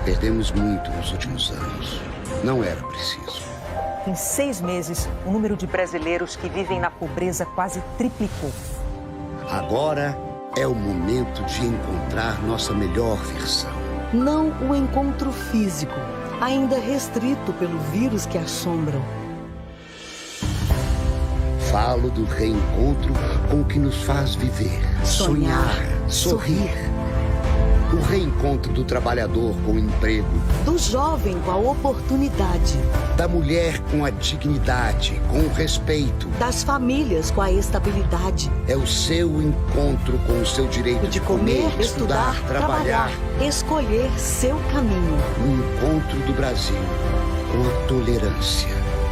Perdemos muito nos últimos anos. Não era preciso. Em 6 meses, o número de brasileiros que vivem na pobreza quase triplicou. Agora é o momento de encontrar nossa melhor versão. Não o encontro físico, ainda restrito pelo vírus que assombram. Falo do reencontro com o que nos faz viver, sonhar, sorrir. O reencontro do trabalhador com o emprego. Do jovem com a oportunidade. Da mulher com a dignidade, com o respeito. Das famílias com a estabilidade. É o seu encontro com o seu direito de comer, estudar, trabalhar. Escolher seu caminho. O encontro do Brasil com a tolerância.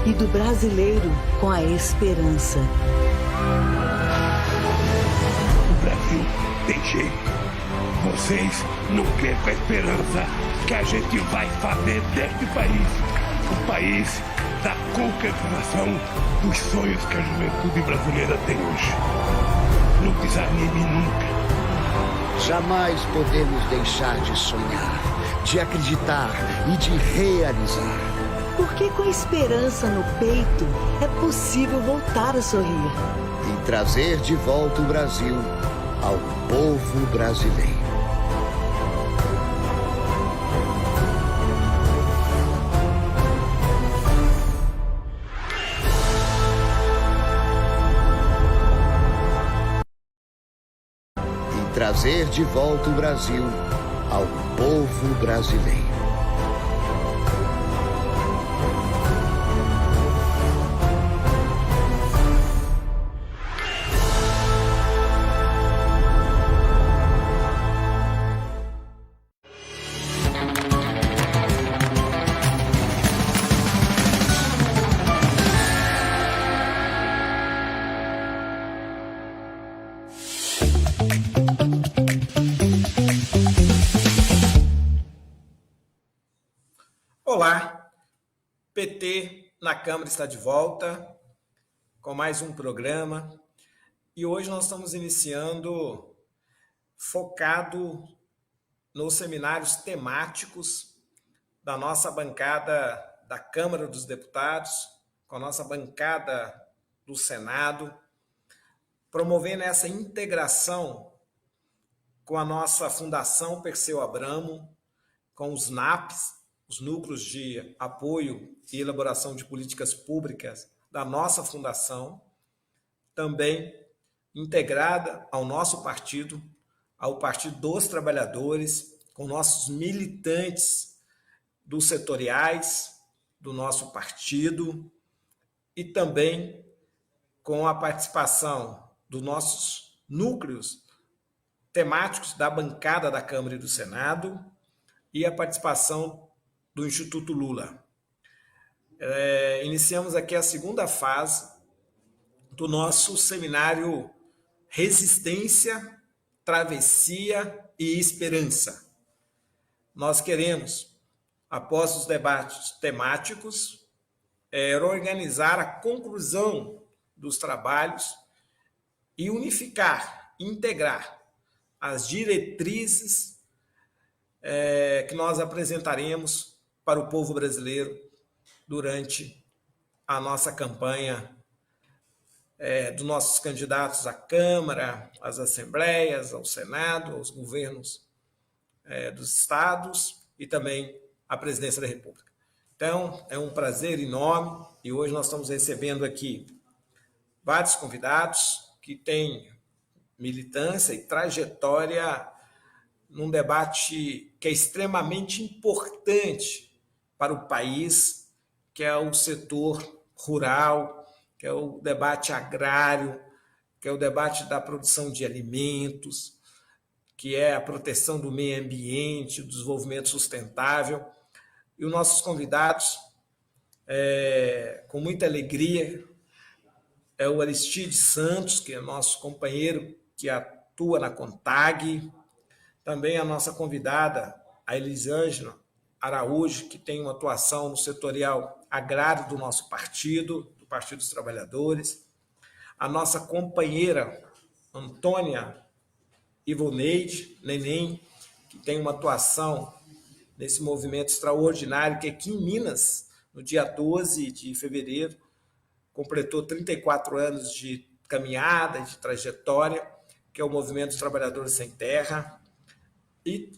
E do brasileiro com a esperança. O Brasil tem jeito. Vocês não percam a esperança que a gente vai fazer deste país o país da concretização dos sonhos que a juventude brasileira tem hoje. Não desanime nunca. Jamais podemos deixar de sonhar, de acreditar e de realizar. Porque com esperança no peito é possível voltar a sorrir. E trazer de volta o Brasil ao povo brasileiro. Trazer de volta o Brasil ao povo brasileiro. Olá, PT na Câmara está de volta com mais um programa e hoje nós estamos iniciando focado nos seminários temáticos da nossa bancada da Câmara dos Deputados, com a nossa bancada do Senado, promovendo essa integração com a nossa Fundação Perseu Abramo, com os NAPs, os núcleos de apoio e elaboração de políticas públicas da nossa fundação, também integrada ao nosso partido, ao Partido dos Trabalhadores, com nossos militantes dos setoriais do nosso partido e também com a participação dos nossos núcleos temáticos da bancada da Câmara e do Senado e a participação do Instituto Lula. Iniciamos aqui a segunda fase do nosso seminário Resistência, Travessia e Esperança. Nós queremos, após os debates temáticos, organizar a conclusão dos trabalhos e unificar, integrar as diretrizes que nós apresentaremos para o povo brasileiro durante a nossa campanha dos nossos candidatos à Câmara, às Assembleias, ao Senado, aos governos dos estados e também à Presidência da República. Então, é um prazer enorme e hoje nós estamos recebendo aqui vários convidados que têm militância e trajetória num debate que é extremamente importante para o país, que é o setor rural, que é o debate agrário, que é o debate da produção de alimentos, que é a proteção do meio ambiente, do desenvolvimento sustentável. E os nossos convidados, com muita alegria, é o Aristides Santos, que é nosso companheiro que atua na CONTAG, também a nossa convidada, a Elisângela Araújo, que tem uma atuação no setorial agrário do nosso partido, do Partido dos Trabalhadores, a nossa companheira Antônia Ivoneide Neném, que tem uma atuação nesse movimento extraordinário que aqui em Minas, no dia 12 de fevereiro, completou 34 anos de caminhada, de trajetória, que é o Movimento dos Trabalhadores Sem Terra. E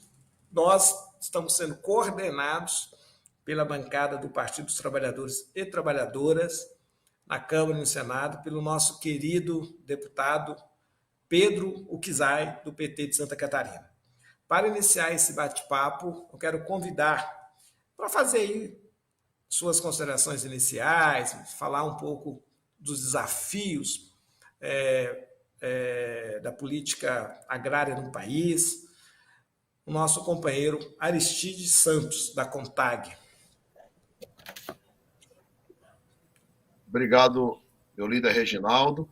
nós estamos sendo coordenados pela bancada do Partido dos Trabalhadores e Trabalhadoras, na Câmara e no Senado, pelo nosso querido deputado Pedro Uquizai, do PT de Santa Catarina. Para iniciar esse bate-papo, eu quero convidar para fazer aí suas considerações iniciais, falar um pouco dos desafios da política agrária no país, o nosso companheiro Aristides Santos, da CONTAG. Obrigado, meu líder Reginaldo.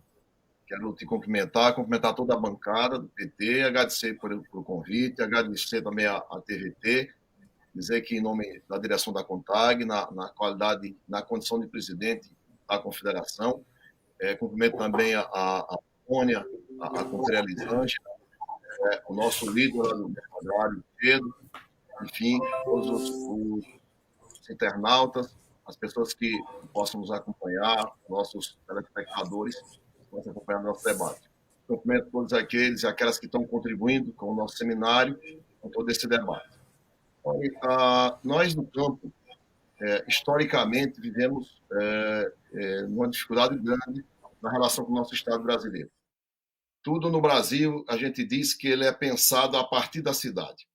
Quero te cumprimentar toda a bancada do PT, agradecer pelo convite, agradecer também a TVT, dizer que em nome da direção da CONTAG, na qualidade, na condição de presidente da Confederação, cumprimento também a Tônia, a Contreira Lisângela, o nosso líder do agrário, Pedro, enfim, todos os internautas, as pessoas que possam nos acompanhar, nossos telespectadores, que possam acompanhar o nosso debate. Cumprimento todos aqueles e aquelas que estão contribuindo com o nosso seminário, com todo esse debate. Nós, no campo, historicamente, vivemos uma dificuldade grande na relação com o nosso Estado brasileiro. Tudo no Brasil, a gente diz que ele é pensado a partir da cidade.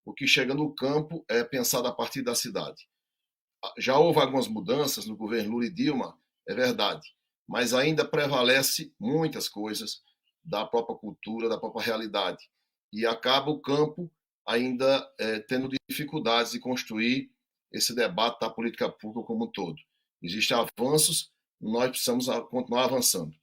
O que chega no campo é pensado a partir da cidade. Já houve algumas mudanças no governo Lula e Dilma, é verdade, mas ainda prevalece muitas coisas da própria cultura, da própria realidade. E acaba o campo ainda tendo dificuldades de construir esse debate da política pública como um todo. Existem avanços, nós precisamos continuar avançando.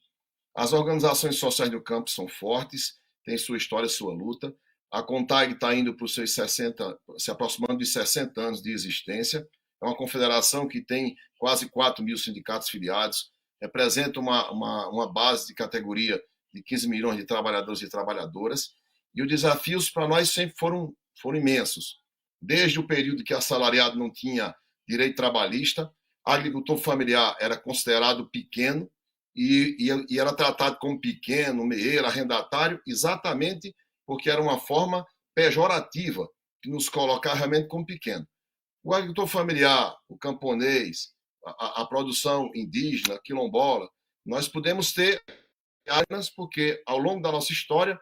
As organizações sociais do campo são fortes, têm sua história, sua luta. A CONTAG está indo para os seus 60, se aproximando de 60 anos de existência. É uma confederação que tem quase 4 mil sindicatos filiados, representa uma base de categoria de 15 milhões de trabalhadores e trabalhadoras. E os desafios para nós sempre foram imensos. Desde o período que assalariado não tinha direito trabalhista, agricultor familiar era considerado pequeno e era tratado como pequeno, meeiro, arrendatário, exatamente porque era uma forma pejorativa de nos colocar realmente como pequeno. O agricultor familiar, o camponês, a produção indígena, quilombola, nós podemos ter áreas porque, ao longo da nossa história,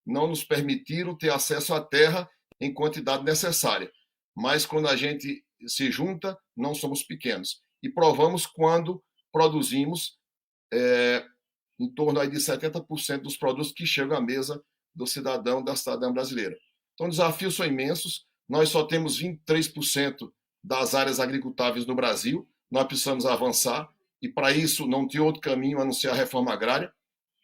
não nos permitiram ter acesso à terra em quantidade necessária. Mas, quando a gente se junta, não somos pequenos. E provamos quando produzimos em torno aí de 70% dos produtos que chegam à mesa do cidadão, da cidadã brasileira. Então, os desafios são imensos. Nós só temos 23% das áreas agricultáveis no Brasil. Nós precisamos avançar e, para isso, não tem outro caminho a não ser a reforma agrária.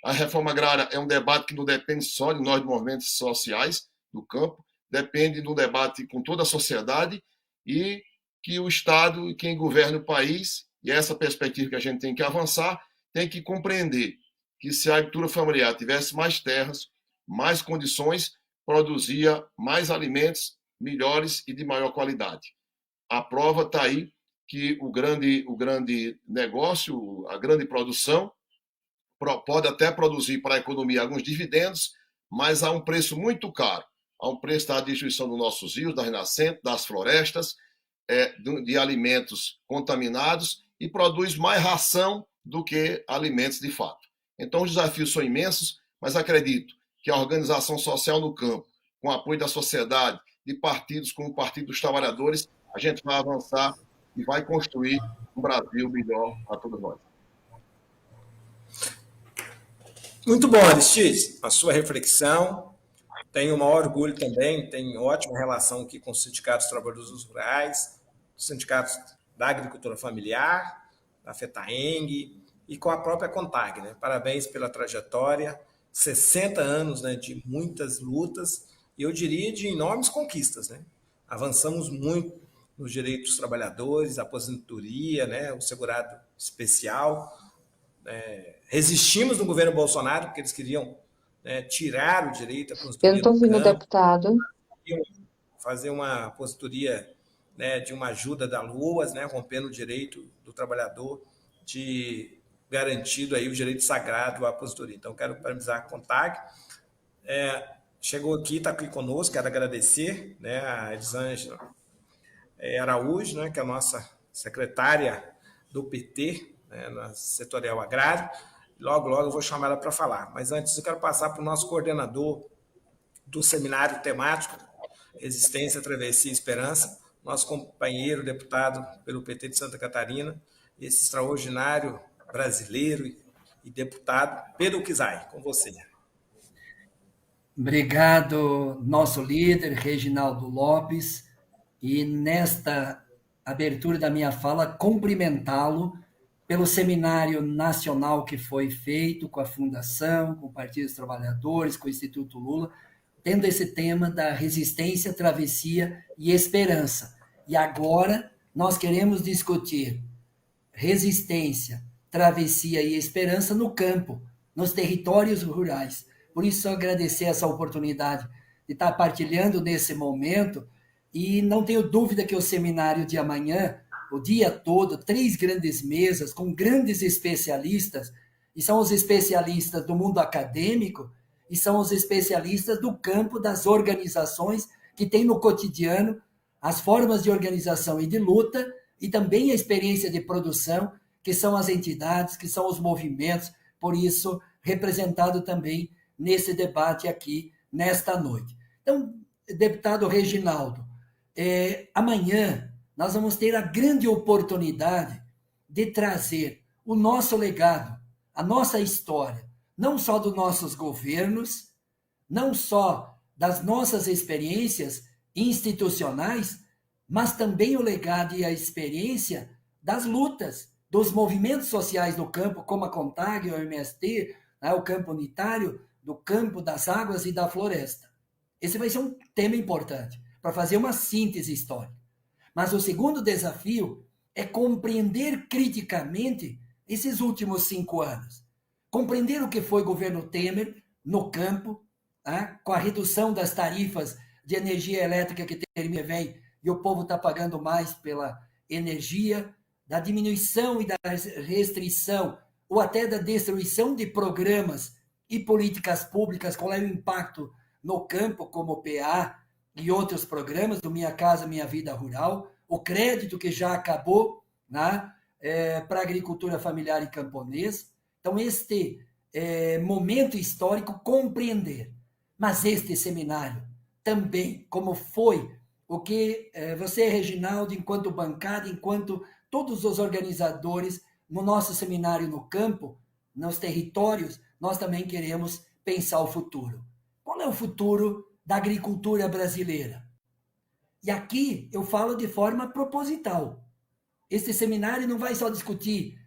A reforma agrária é um debate que não depende só de nós, de movimentos sociais do campo, depende do debate com toda a sociedade e que o Estado e quem governa o país, e essa perspectiva que a gente tem que avançar, tem que compreender que se a agricultura familiar tivesse mais terras, mais condições, produzia mais alimentos melhores e de maior qualidade. A prova está aí que o grande negócio, a grande produção, pode até produzir para a economia alguns dividendos, mas há um preço muito caro. Há um preço da destruição dos nossos rios, das nascentes, das florestas, de alimentos contaminados e produz mais ração do que alimentos de fato. Então, os desafios são imensos, mas acredito que a organização social no campo, com o apoio da sociedade, de partidos como o Partido dos Trabalhadores, a gente vai avançar e vai construir um Brasil melhor para todos nós. Muito bom, Aristides, a sua reflexão. Tenho o maior orgulho também, tenho ótima relação aqui com os sindicatos dos trabalhadores rurais, os sindicatos da agricultura familiar, da FETAENG e com a própria CONTAG. Né? Parabéns pela trajetória, 60 anos, né, de muitas lutas e eu diria de enormes conquistas. Né? Avançamos muito nos direitos dos trabalhadores, a aposentadoria, né, o segurado especial. Resistimos no governo Bolsonaro porque eles queriam tirar o direito a construir. Eu não estou ouvindo, deputado. fazer uma aposentadoria, né, de uma ajuda da LOAS, né, rompendo o direito do trabalhador de garantido aí o direito sagrado à aposentadoria. Então, quero parabenizar a CONTAG. Chegou aqui, está aqui conosco, quero agradecer, né, a Elisângela Araújo, né, que é a nossa secretária do PT, né, na setorial agrário. Logo eu vou chamar ela para falar. Mas antes eu quero passar para o nosso coordenador do seminário temático Resistência, Travessia e Esperança, nosso companheiro deputado pelo PT de Santa Catarina, esse extraordinário brasileiro e deputado Pedro Kizai, com você. Obrigado, nosso líder, Reginaldo Lopes, e nesta abertura da minha fala, cumprimentá-lo pelo seminário nacional que foi feito com a Fundação, com o Partido dos Trabalhadores, com o Instituto Lula, tendo esse tema da resistência, travessia e esperança. E agora nós queremos discutir resistência, travessia e esperança no campo, nos territórios rurais. Por isso, agradecer essa oportunidade de estar partilhando nesse momento, e não tenho dúvida que o seminário de amanhã, o dia todo, 3 grandes mesas com grandes especialistas, e são os especialistas do mundo acadêmico, e são os especialistas do campo das organizações que têm no cotidiano as formas de organização e de luta, e também a experiência de produção, que são as entidades, que são os movimentos, por isso, representado também nesse debate aqui, nesta noite. Então, deputado Reginaldo, amanhã nós vamos ter a grande oportunidade de trazer o nosso legado, a nossa história, não só dos nossos governos, não só das nossas experiências institucionais, mas também o legado e a experiência das lutas, dos movimentos sociais do campo, como a CONTAG, o MST, né, o campo unitário, do campo, das águas e da floresta. Esse vai ser um tema importante para fazer uma síntese histórica. Mas o segundo desafio é compreender criticamente esses últimos 5 anos. Compreender o que foi o governo Temer no campo, tá? Com a redução das tarifas de energia elétrica que vem e o povo está pagando mais pela energia, da diminuição e da restrição ou até da destruição de programas e políticas públicas, qual é o impacto no campo, como o PA e outros programas do Minha Casa Minha Vida Rural, o crédito que já acabou, né, para a agricultura familiar e camponesa. Então, este momento histórico, compreender. Mas este seminário também, como foi o que você, Reginaldo, enquanto bancada, enquanto todos os organizadores, no nosso seminário no campo, nos territórios, nós também queremos pensar o futuro. Qual é o futuro da agricultura brasileira? E aqui eu falo de forma proposital. Este seminário não vai só discutir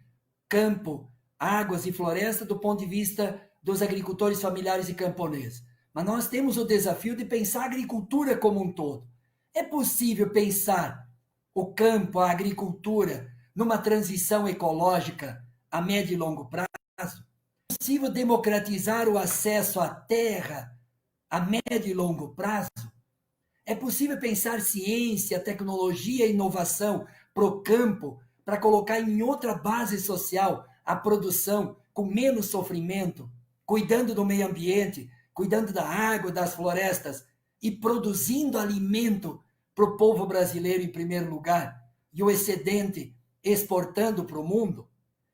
campo, águas e floresta do ponto de vista dos agricultores familiares e camponeses, mas nós temos o desafio de pensar a agricultura como um todo. É possível pensar o campo, a agricultura, numa transição ecológica a médio e longo prazo? É possível democratizar o acesso à terra a médio e longo prazo? É possível pensar ciência, tecnologia e inovação para o campo, para colocar em outra base social a produção com menos sofrimento, cuidando do meio ambiente, cuidando da água, das florestas e produzindo alimento para o povo brasileiro em primeiro lugar e o excedente exportando para o mundo?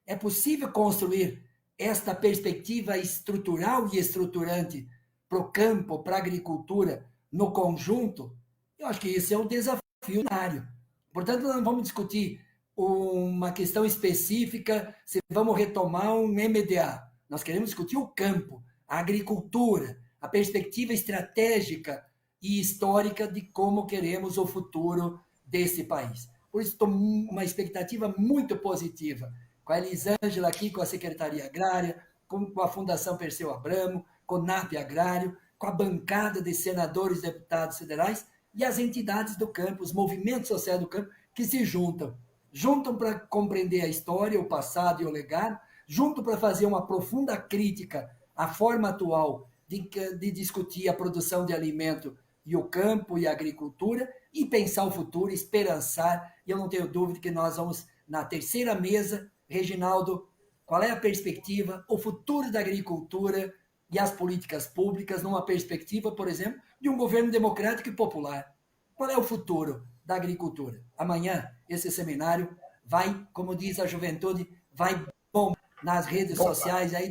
É possível construir esta perspectiva estrutural e estruturante para o campo, para a agricultura, no conjunto? Eu acho que esse é um desafio diário. Portanto, não vamos discutir uma questão específica, se vamos retomar um MDA. Nós queremos discutir o campo, a agricultura, a perspectiva estratégica e histórica de como queremos o futuro desse país. Por isso, estou com uma expectativa muito positiva, com a Elisângela aqui, com a Secretaria Agrária, com a Fundação Perseu Abramo, com o NAP Agrário, com a bancada de senadores e deputados federais e as entidades do campo, os movimentos sociais do campo, que se juntam para compreender a história, o passado e o legado, junto para fazer uma profunda crítica à forma atual de discutir a produção de alimento e o campo e a agricultura, e pensar o futuro, esperançar, e eu não tenho dúvida que nós vamos, na terceira mesa, Reginaldo, qual é a perspectiva, o futuro da agricultura e as políticas públicas, numa perspectiva, por exemplo, de um governo democrático e popular. Qual é o futuro da agricultura? Amanhã, esse seminário vai, como diz a juventude, vai bom nas redes sociais aí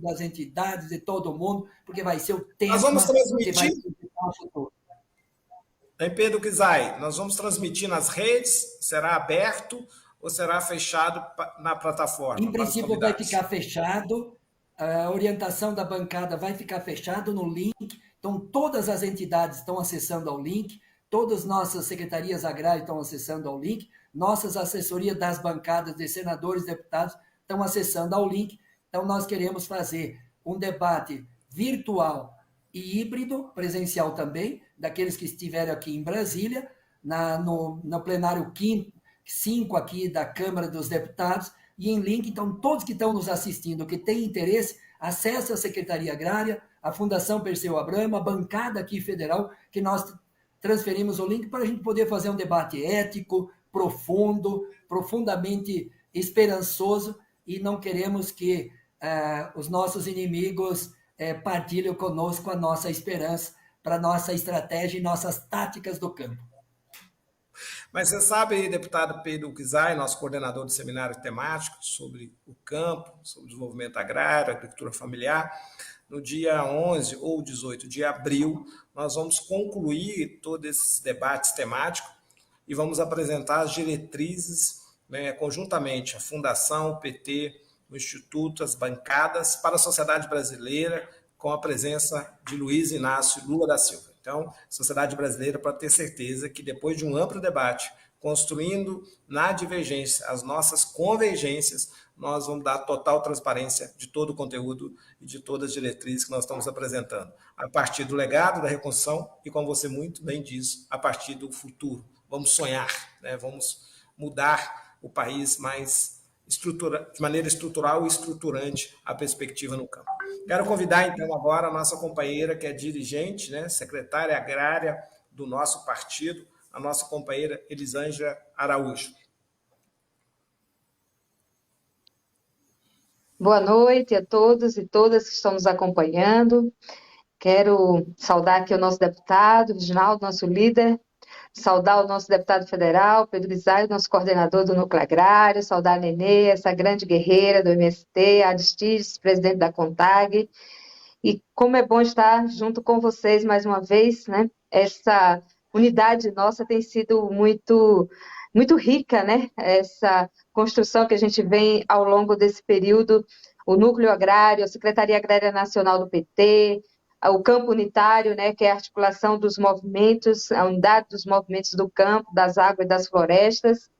das entidades, de todo mundo, porque vai ser o tema Nós vamos transmitir, que vai o futuro. Hein, Pedro Kizai, nós vamos transmitir nas redes, será aberto ou será fechado na plataforma? Em princípio vai ficar fechado, a orientação da bancada vai ficar fechado no link, então todas as entidades estão acessando ao link, todas nossas secretarias agrárias estão acessando ao link, nossas assessorias das bancadas de senadores e deputados estão acessando ao link, então nós queremos fazer um debate virtual e híbrido, presencial também, daqueles que estiveram aqui em Brasília, no plenário 5 aqui da Câmara dos Deputados, e em link, então todos que estão nos assistindo, que têm interesse, acessem a Secretaria Agrária, a Fundação Perseu Abramo, a bancada aqui federal, que nós transferimos o link para a gente poder fazer um debate ético, profundo, profundamente esperançoso, e não queremos que os nossos inimigos partilhem conosco a nossa esperança para a nossa estratégia e nossas táticas do campo. Mas você sabe, deputado Pedro Kizai, nosso coordenador do seminário temático sobre o campo, sobre o desenvolvimento agrário, agricultura familiar, no dia 11 ou 18 de abril, nós vamos concluir todos esses debates temáticos e vamos apresentar as diretrizes, né, conjuntamente, a Fundação, o PT, o Instituto, as bancadas, para a sociedade brasileira, com a presença de Luiz Inácio Lula da Silva. Então, a sociedade brasileira pode ter certeza que depois de um amplo debate, construindo na divergência as nossas convergências, nós vamos dar total transparência de todo o conteúdo e de todas as diretrizes que nós estamos apresentando, a partir do legado da reconstrução e, como você muito bem diz, a partir do futuro. Vamos sonhar, né? Vamos mudar o país mais de maneira estrutural e estruturante a perspectiva no campo. Quero convidar, então, agora a nossa companheira, que é dirigente, né, secretária agrária do nosso partido, a nossa companheira Elisângela Araújo. Boa noite a todos e todas que estão nos acompanhando. Quero saudar aqui o nosso deputado, Reginaldo, nosso líder, saudar o nosso deputado federal, Pedro Kizai, nosso coordenador do Núcleo Agrário, saudar a Nenê, essa grande guerreira do MST, a Aristides, presidente da CONTAG, e como é bom estar junto com vocês mais uma vez, né? Essa unidade nossa tem sido muito, muito rica, né? Essa construção que a gente vem ao longo desse período, o Núcleo Agrário, a Secretaria Agrária Nacional do PT, o campo unitário, né, que é a articulação dos movimentos, a unidade dos movimentos do campo, das águas e das florestas,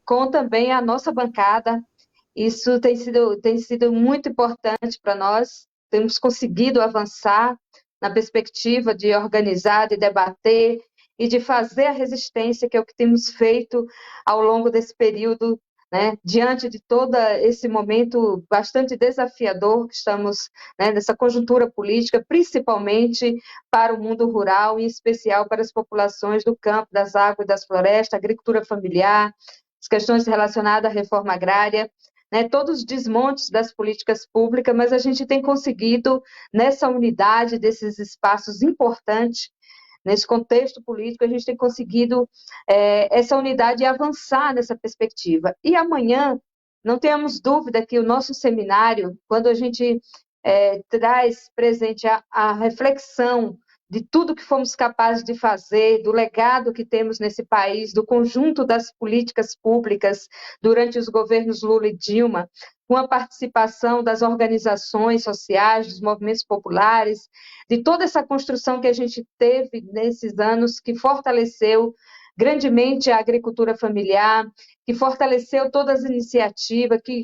com também a nossa bancada. Isso tem sido muito importante para nós, temos conseguido avançar na perspectiva de organizar, de debater e de fazer a resistência, que é o que temos feito ao longo desse período, né, diante de todo esse momento bastante desafiador que estamos, né, nessa conjuntura política, principalmente para o mundo rural, em especial para as populações do campo, das águas e das florestas, agricultura familiar, as questões relacionadas à reforma agrária, né, todos os desmontes das políticas públicas, mas a gente tem conseguido, nessa unidade desses espaços importantes, nesse contexto político, a gente tem conseguido essa unidade e avançar nessa perspectiva. E amanhã, não tenhamos dúvida que o nosso seminário, quando a gente traz presente a reflexão de tudo que fomos capazes de fazer, do legado que temos nesse país, do conjunto das políticas públicas durante os governos Lula e Dilma, com a participação das organizações sociais, dos movimentos populares, de toda essa construção que a gente teve nesses anos, que fortaleceu grandemente a agricultura familiar, que fortaleceu todas as iniciativas, que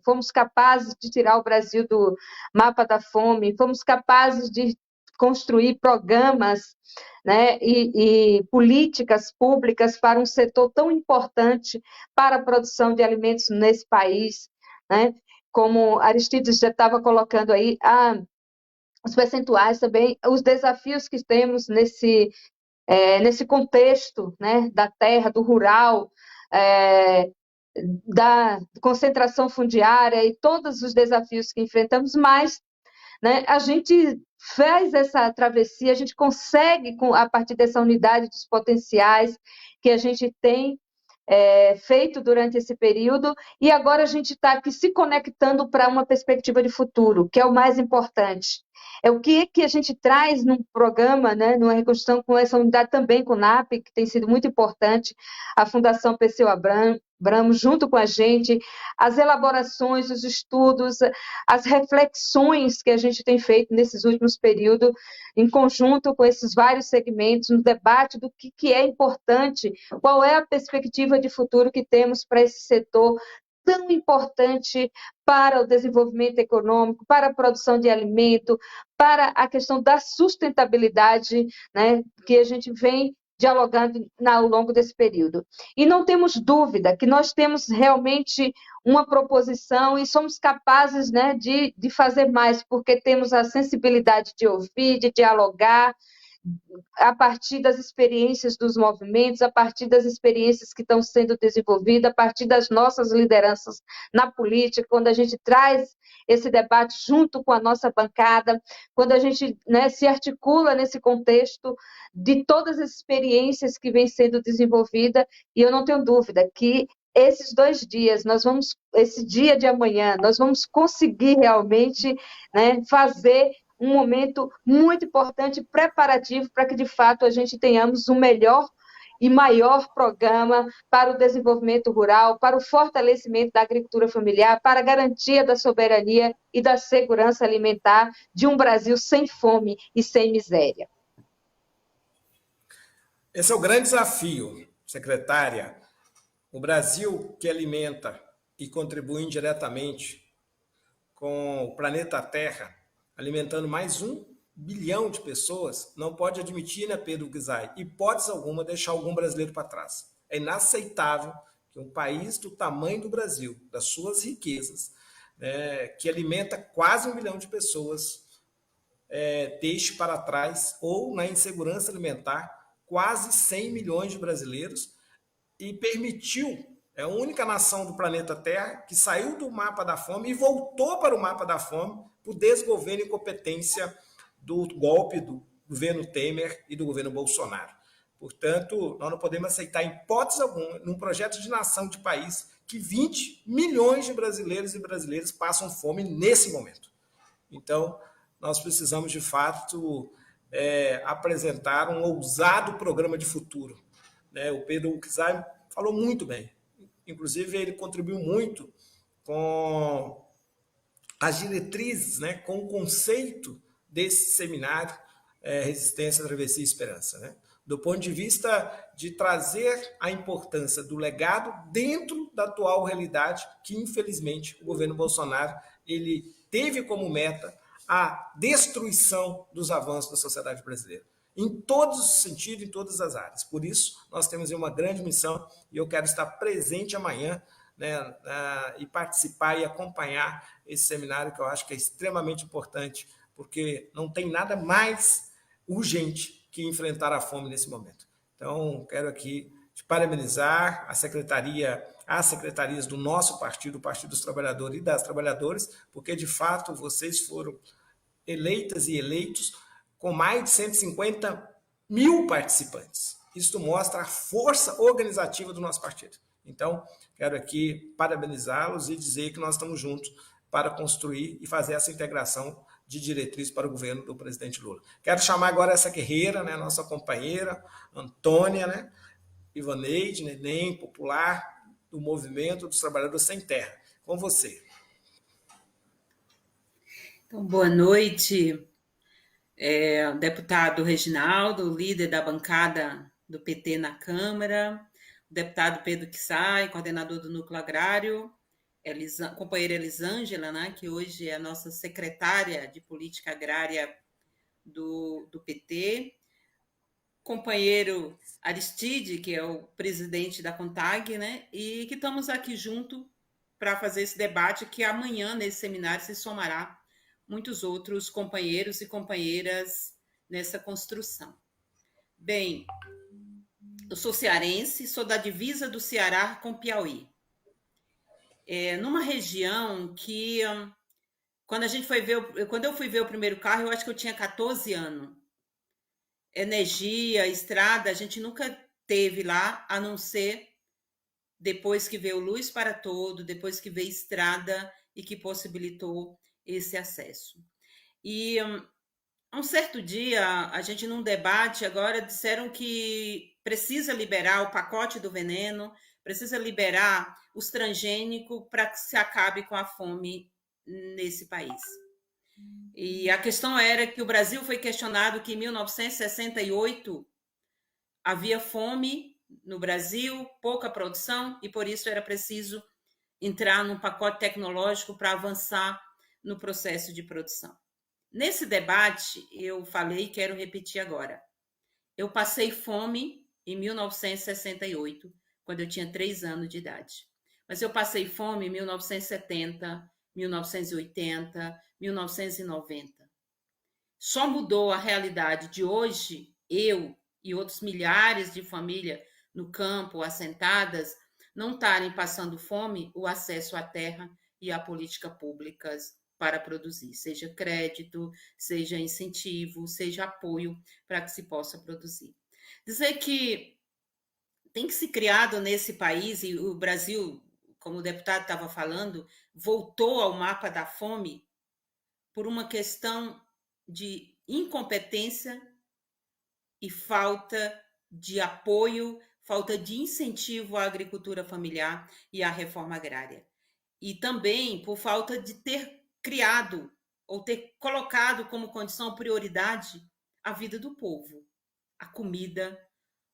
fomos capazes de tirar o Brasil do mapa da fome, fomos capazes de construir programas, né, e políticas públicas para um setor tão importante para a produção de alimentos nesse país, né? Como Aristides já estava colocando aí, os percentuais também, os desafios que temos nesse contexto, né, da terra, do rural, da concentração fundiária e todos os desafios que enfrentamos, mas, né, a gente faz essa travessia, a gente consegue, a partir dessa unidade dos potenciais que a gente tem feito durante esse período, e agora a gente está aqui se conectando para uma perspectiva de futuro, que é o mais importante. É o que a gente traz num programa, né, numa reconstrução com essa unidade também com o NAP, que tem sido muito importante, a Fundação Perseu Abramo, junto com a gente, as elaborações, os estudos, as reflexões que a gente tem feito nesses últimos períodos, em conjunto com esses vários segmentos, no debate do que é importante, qual é a perspectiva de futuro que temos para esse setor tão importante para o desenvolvimento econômico, para a produção de alimento, para a questão da sustentabilidade, né, que a gente vem dialogando ao longo desse período. E não temos dúvida que nós temos realmente uma proposição e somos capazes, né, de fazer mais, porque temos a sensibilidade de ouvir, de dialogar, a partir das experiências dos movimentos, a partir das experiências que estão sendo desenvolvidas, a partir das nossas lideranças na política, quando a gente traz esse debate junto com a nossa bancada, quando a gente, né, se articula nesse contexto de todas as experiências que vêm sendo desenvolvidas, e eu não tenho dúvida que esses 2 dias, esse dia de amanhã, nós vamos conseguir realmente, né, fazer um momento muito importante, preparativo, para que, de fato, a gente tenhamos um melhor e maior programa para o desenvolvimento rural, para o fortalecimento da agricultura familiar, para a garantia da soberania e da segurança alimentar de um Brasil sem fome e sem miséria. Esse é o grande desafio, secretária. O Brasil, que alimenta e contribui indiretamente com o planeta Terra, alimentando mais 1 bilhão de pessoas, não pode admitir, né, Pedro Guizai, hipótese alguma, deixar algum brasileiro para trás. É inaceitável que um país do tamanho do Brasil, das suas riquezas, né, que alimenta quase 1 bilhão de pessoas, deixe para trás, ou na insegurança alimentar, quase 100 milhões de brasileiros, e permitiu, é a única nação do planeta Terra que saiu do mapa da fome e voltou para o mapa da fome por desgoverno e incompetência do golpe do governo Temer e do governo Bolsonaro. Portanto, nós não podemos aceitar, em hipótese alguma, num projeto de nação, de país, que 20 milhões de brasileiros e brasileiras passam fome nesse momento. Então, nós precisamos, de fato, apresentar um ousado programa de futuro. O Pedro Guizai falou muito bem. Inclusive, ele contribuiu muito com as diretrizes, né, com o conceito desse seminário Resistência, Travessia e Esperança, né? Do ponto de vista de trazer a importância do legado dentro da atual realidade que, infelizmente, o governo Bolsonaro ele teve como meta a destruição dos avanços da sociedade brasileira, em todos os sentidos, em todas as áreas. Por isso, nós temos uma grande missão e eu quero estar presente amanhã, né, e participar e acompanhar esse seminário, que eu acho que é extremamente importante, porque não tem nada mais urgente que enfrentar a fome nesse momento. Então, quero aqui te parabenizar, as secretarias do nosso partido, o Partido dos Trabalhadores e das Trabalhadoras, porque, de fato, vocês foram eleitas e eleitos com mais de 150 mil participantes. Isso mostra a força organizativa do nosso partido. Então, quero aqui parabenizá-los e dizer que nós estamos juntos para construir e fazer essa integração de diretriz para o governo do presidente Lula. Quero chamar agora essa guerreira, né, nossa companheira, Antônia, né, Ivaneide, neném popular do Movimento dos Trabalhadores Sem Terra. Com você. Então, boa noite, deputado Reginaldo, líder da bancada do PT na Câmara, o deputado Pedro Guizai, coordenador do Núcleo Agrário, companheira Elisângela, né, que hoje é a nossa secretária de Política Agrária do PT, companheiro Aristide, que é o presidente da CONTAG, né, e que estamos aqui junto para fazer esse debate que amanhã, nesse seminário, se somará muitos outros companheiros e companheiras nessa construção. Bem, eu sou cearense, sou da divisa do Ceará com Piauí. Numa região que, quando eu fui ver o primeiro carro, eu acho que eu tinha 14 anos. Energia, estrada, a gente nunca teve lá, a não ser depois que veio Luz para Todo, depois que veio estrada e que possibilitou esse acesso. E um certo dia, a gente num debate agora disseram que precisa liberar o pacote do veneno, precisa liberar os transgênicos para que se acabe com a fome nesse país. E a questão era que o Brasil foi questionado que em 1968 havia fome no Brasil, pouca produção, e por isso era preciso entrar num pacote tecnológico para avançar no processo de produção. Nesse debate, eu falei e quero repetir agora. Eu passei fome em 1968, quando eu tinha 3 anos de idade. Mas eu passei fome em 1970, 1980, 1990. Só mudou a realidade de hoje, eu e outros milhares de famílias no campo, assentadas, não estarem passando fome, o acesso à terra e a políticas públicas para produzir, seja crédito, seja incentivo, seja apoio para que se possa produzir. Dizer que tem que ser criado nesse país, e o Brasil, como o deputado estava falando, voltou ao mapa da fome por uma questão de incompetência e falta de apoio, falta de incentivo à agricultura familiar e à reforma agrária. E também por falta de ter criado ou ter colocado como condição prioridade a vida do povo, a comida,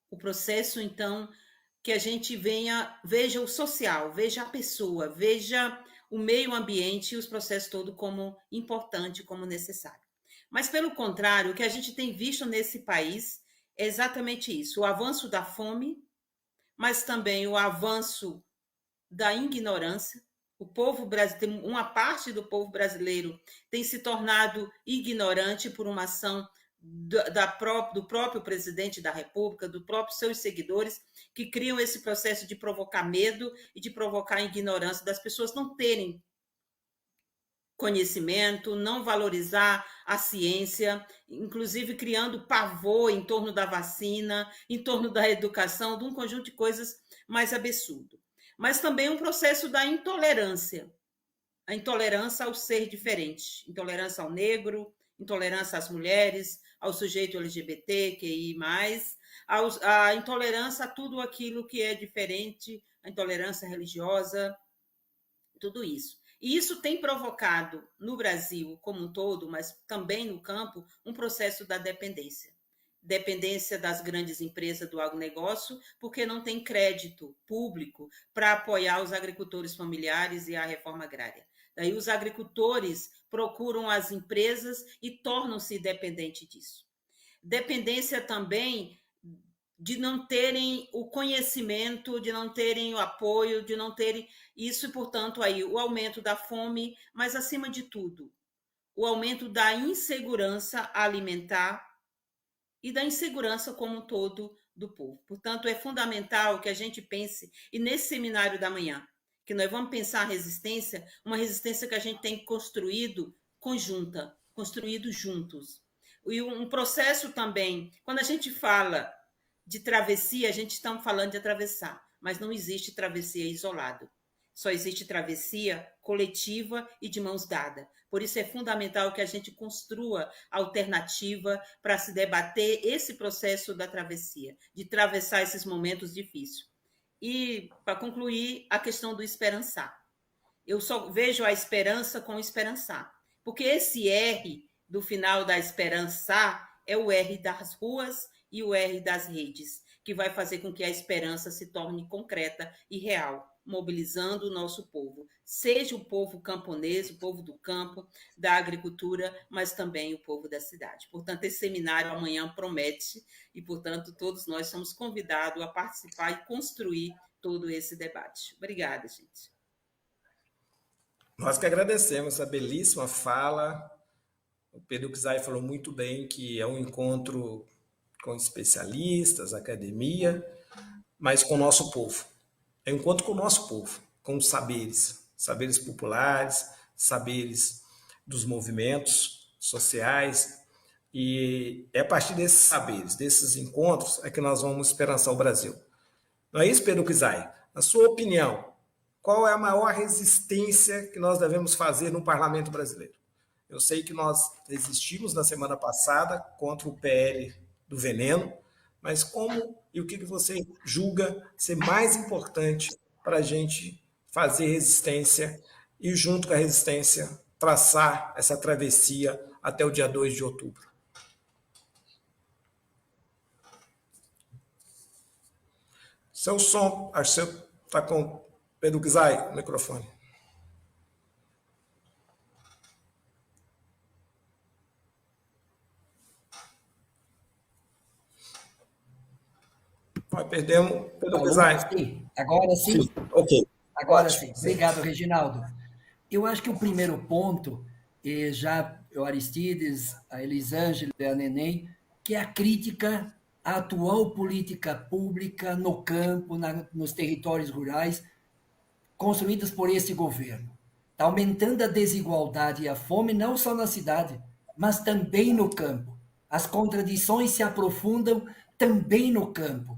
o processo, então, que a gente veja o social, veja a pessoa, veja o meio ambiente e os processos todos como importante, como necessário. Mas, pelo contrário, o que a gente tem visto nesse país é exatamente isso, o avanço da fome, mas também o avanço da ignorância. O povo brasileiro, uma parte do povo brasileiro tem se tornado ignorante por uma ação do próprio presidente da República, dos próprios seus seguidores, que criam esse processo de provocar medo e de provocar ignorância, das pessoas não terem conhecimento, não valorizar a ciência, inclusive criando pavor em torno da vacina, em torno da educação, de um conjunto de coisas mais absurdo. Mas também um processo da intolerância, a intolerância ao ser diferente, intolerância ao negro, intolerância às mulheres, ao sujeito LGBT, QI+, a intolerância a tudo aquilo que é diferente, a intolerância religiosa, tudo isso. E isso tem provocado no Brasil como um todo, mas também no campo, um processo da dependência. Dependência das grandes empresas do agronegócio, porque não tem crédito público para apoiar os agricultores familiares e a reforma agrária. Daí os agricultores procuram as empresas e tornam-se dependentes disso. Dependência também de não terem o conhecimento, de não terem o apoio, de não terem isso, e, portanto, aí o aumento da fome, mas, acima de tudo, o aumento da insegurança alimentar e da insegurança como um todo do povo. Portanto, é fundamental que a gente pense, e nesse seminário da manhã, que nós vamos pensar a resistência, uma resistência que a gente tem construído conjunta, construído juntos. E um processo também, quando a gente fala de travessia, a gente está falando de atravessar, mas não existe travessia isolado. Só existe travessia coletiva e de mãos dadas. Por isso é fundamental que a gente construa alternativa para se debater esse processo da travessia, de atravessar esses momentos difíceis. E, para concluir, a questão do esperançar. Eu só vejo a esperança com esperançar, porque esse R do final da esperançar é o R das ruas e o R das redes, que vai fazer com que a esperança se torne concreta e real, mobilizando o nosso povo, seja o povo camponês, o povo do campo, da agricultura, mas também o povo da cidade. Portanto, esse seminário amanhã promete e, portanto, todos nós somos convidados a participar e construir todo esse debate. Obrigada, gente. Nós que agradecemos a belíssima fala O Pedro Kizai falou muito bem que é um encontro com especialistas, academia, mas com o nosso povo. É um encontro com o nosso povo, com os saberes, saberes populares, saberes dos movimentos sociais, e é a partir desses saberes, desses encontros, é que nós vamos esperançar o Brasil. Não é isso, Pedro Kizai? Na sua opinião, qual é a maior resistência que nós devemos fazer no parlamento brasileiro? Eu sei que nós resistimos na semana passada contra o PL do veneno, mas como e o que você julga ser mais importante para a gente fazer resistência e, junto com a resistência, traçar essa travessia até o dia 2 de outubro? Seu som, acho que você está com Pedro Kizai, o microfone. Nós perdemos Pedro Kizai. Sim, agora sim. Sim. Ok. Agora sim. Obrigado, Reginaldo. Eu acho que o primeiro ponto, já o Aristides, a Elisângela e a Neném, que é a crítica à atual política pública no campo, nos territórios rurais, construídas por esse governo. Está aumentando a desigualdade e a fome não só na cidade, mas também no campo. As contradições se aprofundam também no campo.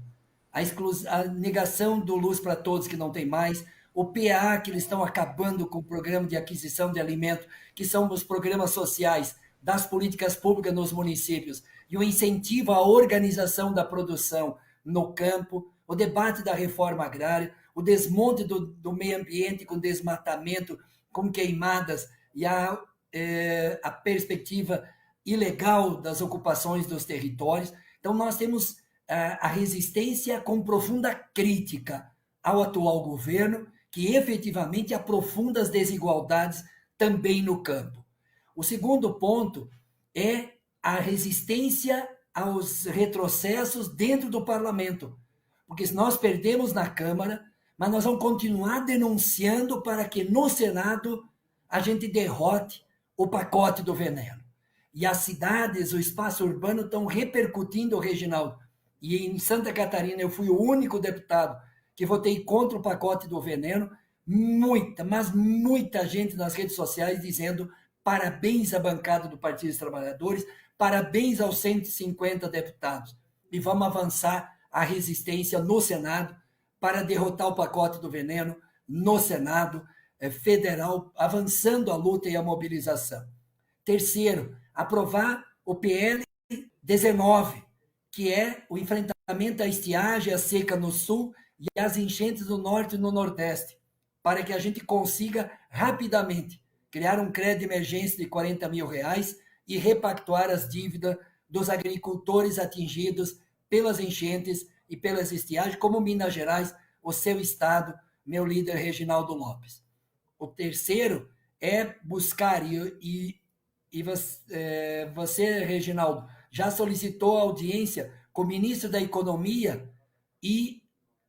A negação do Luz para Todos, que não tem mais, o PA, que eles estão acabando com o programa de aquisição de alimento, que são os programas sociais das políticas públicas nos municípios, e o incentivo à organização da produção no campo, o debate da reforma agrária, o desmonte do meio ambiente com desmatamento, com queimadas, e a perspectiva ilegal das ocupações dos territórios. Então, nós temos a resistência com profunda crítica ao atual governo, que efetivamente aprofunda as desigualdades também no campo. O segundo ponto é a resistência aos retrocessos dentro do parlamento, porque nós perdemos na Câmara, mas nós vamos continuar denunciando para que no Senado a gente derrote o pacote do veneno. E as cidades, o espaço urbano estão repercutindo, Reginaldo. E em Santa Catarina eu fui o único deputado que votei contra o pacote do veneno. Mas muita gente nas redes sociais dizendo parabéns à bancada do Partido dos Trabalhadores, parabéns aos 150 deputados. E vamos avançar a resistência no Senado para derrotar o pacote do veneno no Senado federal, avançando a luta e a mobilização. Terceiro, aprovar o PL 19, que é o enfrentamento à estiagem, à seca no sul e às enchentes no norte e no nordeste, para que a gente consiga rapidamente criar um crédito de emergência de R$40 mil e repactuar as dívidas dos agricultores atingidos pelas enchentes e pelas estiagens, como Minas Gerais, o seu estado, meu líder Reginaldo Lopes. O terceiro é buscar, e você, Reginaldo, já solicitou audiência com o ministro da Economia e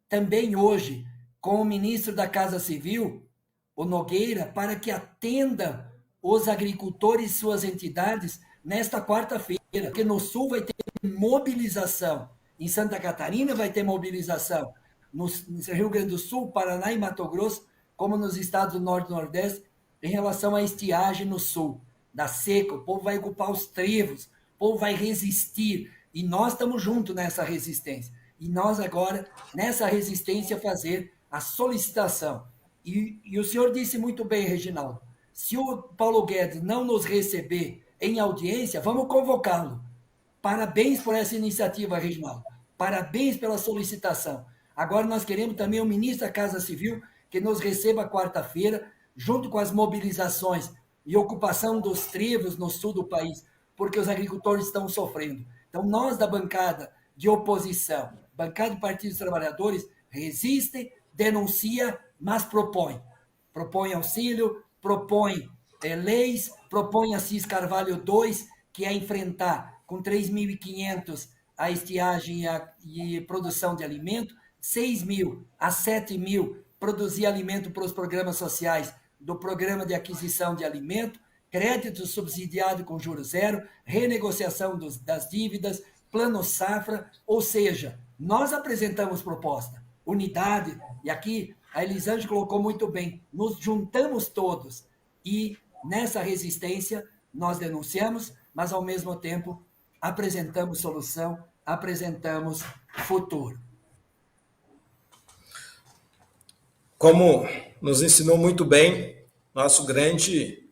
também hoje com o ministro da Casa Civil, o Nogueira, para que atenda os agricultores e suas entidades nesta quarta-feira, porque no Sul vai ter mobilização, em Santa Catarina vai ter mobilização, no Rio Grande do Sul, Paraná e Mato Grosso, como nos estados do Norte e Nordeste, em relação à estiagem no Sul, da seca. O povo vai ocupar os trevos, o povo vai resistir, e nós estamos juntos nessa resistência. E nós agora, nessa resistência, fazer a solicitação. E o senhor disse muito bem, Reginaldo, se o Paulo Guedes não nos receber em audiência, vamos convocá-lo. Parabéns por essa iniciativa, Reginaldo. Parabéns pela solicitação. Agora nós queremos também o ministro da Casa Civil que nos receba quarta-feira, junto com as mobilizações e ocupação dos trevos no sul do país, porque os agricultores estão sofrendo. Então, nós da bancada de oposição, bancada do Partido dos Trabalhadores, resistem, denuncia, mas propõe. Propõe auxílio, propõe leis, propõe a CIS Carvalho 2, que é enfrentar com 3.500 a estiagem e produção de alimento, 6.000 a 7.000 produzir alimento para os programas sociais do Programa de Aquisição de Alimento, crédito subsidiado com juros zero, renegociação das dívidas, plano safra, ou seja, nós apresentamos proposta, unidade, e aqui a Elisângela colocou muito bem, nos juntamos todos e nessa resistência nós denunciamos, mas ao mesmo tempo apresentamos solução, apresentamos futuro. Como nos ensinou muito bem nosso grande